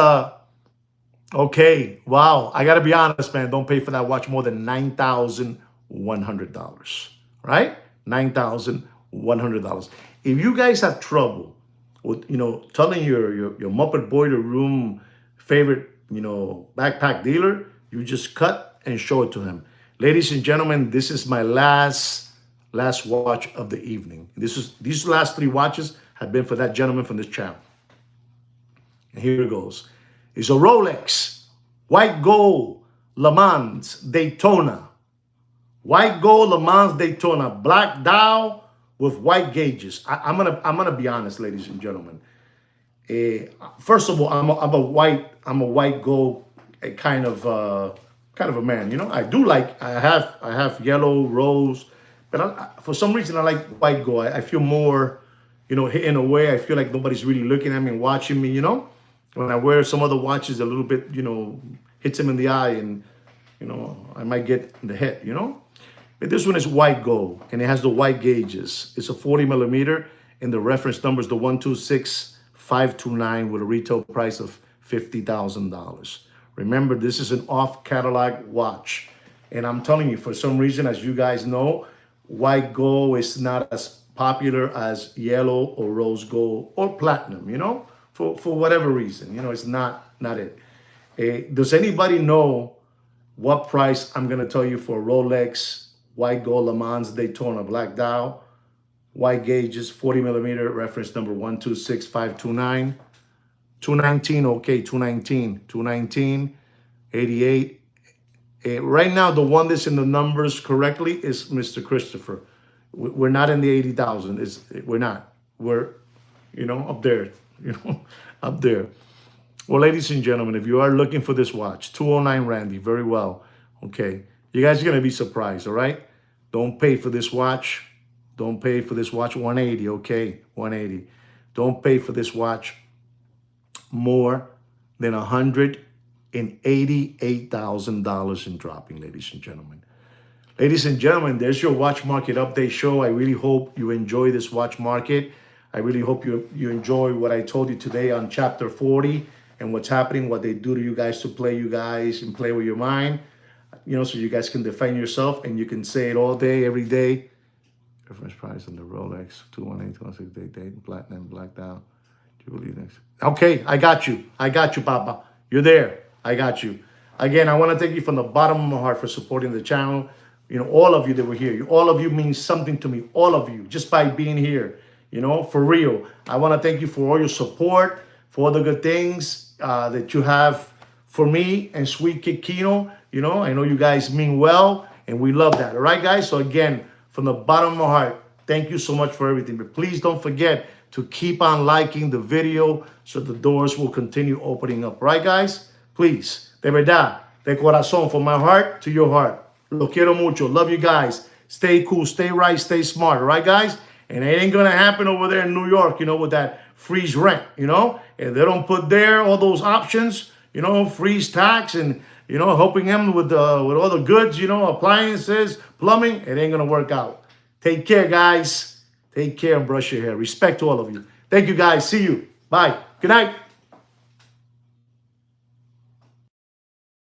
okay. Wow, I got to be honest, man. Don't pay for that watch more than $9,100, right? $9,100. If you guys have trouble with, telling your Muppet Boy to Room favorite, backpack dealer, you just cut and show it to him. Ladies and gentlemen, this is my last watch of the evening. These last three watches have been for that gentleman from this channel. And here it goes. It's a Rolex White Gold Le Mans Daytona. White gold Le Mans Daytona. Black dial with white gauges. I'm gonna be honest, ladies and gentlemen. First of all, I'm a white gold kind of a man. You know, I have yellow, rose, but for some reason I like white gold. I feel more, you know, in a way I feel like nobody's really looking at me and watching me. You know, when I wear some other watches, a little bit, you know, hits him in the eye, and you know I might get in the head. You know, but this one is white gold and it has the white gauges. It's a 40 millimeter, and the reference number is the 126529 with a retail price of $50,000. Remember, this is an off-catalog watch. And I'm telling you, for some reason, as you guys know, white gold is not as popular as yellow or rose gold or platinum, you know, for whatever reason. You know, it's not it. Does anybody know what price I'm going to tell you for Rolex white gold Le Mans Daytona black dial, white gauges, 40 millimeter, reference number 126529? 219, okay, 219, 88. Right now, the one that's in the numbers correctly is Mr. Christopher. We're not in the 80,000. We're not. We're, you know, up there, you know, up there. Well, ladies and gentlemen, if you are looking for this watch, 209 Randy, very well. Okay, you guys are gonna be surprised. All right, don't pay for this watch. Don't pay for this watch. 180, okay, 180. Don't pay for this watch more than $188,000 in dropping, ladies and gentlemen. Ladies and gentlemen, there's your watch market update show. I really hope you enjoy this watch market. I really hope you enjoy what I told you today on chapter 40 and what's happening, what they do to you guys to play you guys and play with your mind, you know, so you guys can defend yourself and you can say it all day, every day. Reference price on the Rolex, 218, 216, platinum, black dial. Okay, I got you, Papa. You're there. I got you. Again, I want to thank you from the bottom of my heart for supporting the channel. You know, all of you that were here, all of you mean something to me. All of you, just by being here, you know, for real. I want to thank you for all your support, for all the good things that you have for me and Sweet Kid Kino. You know, I know you guys mean well, and we love that. All right, guys? So again, from the bottom of my heart, thank you so much for everything. But please don't forget to keep on liking the video so the doors will continue opening up. Right, guys? Please. De verdad, de corazón, from my heart to your heart. Lo quiero mucho. Love you guys. Stay cool, stay right, stay smart. All right, guys? And it ain't going to happen over there in New York, you know, with that freeze rent, you know? If they don't put there all those options, you know, freeze tax and, you know, helping them with all the goods, you know, appliances, plumbing, it ain't going to work out. Take care, guys. Take care and brush your hair. Respect to all of you. Thank you, guys. See you. Bye. Good night.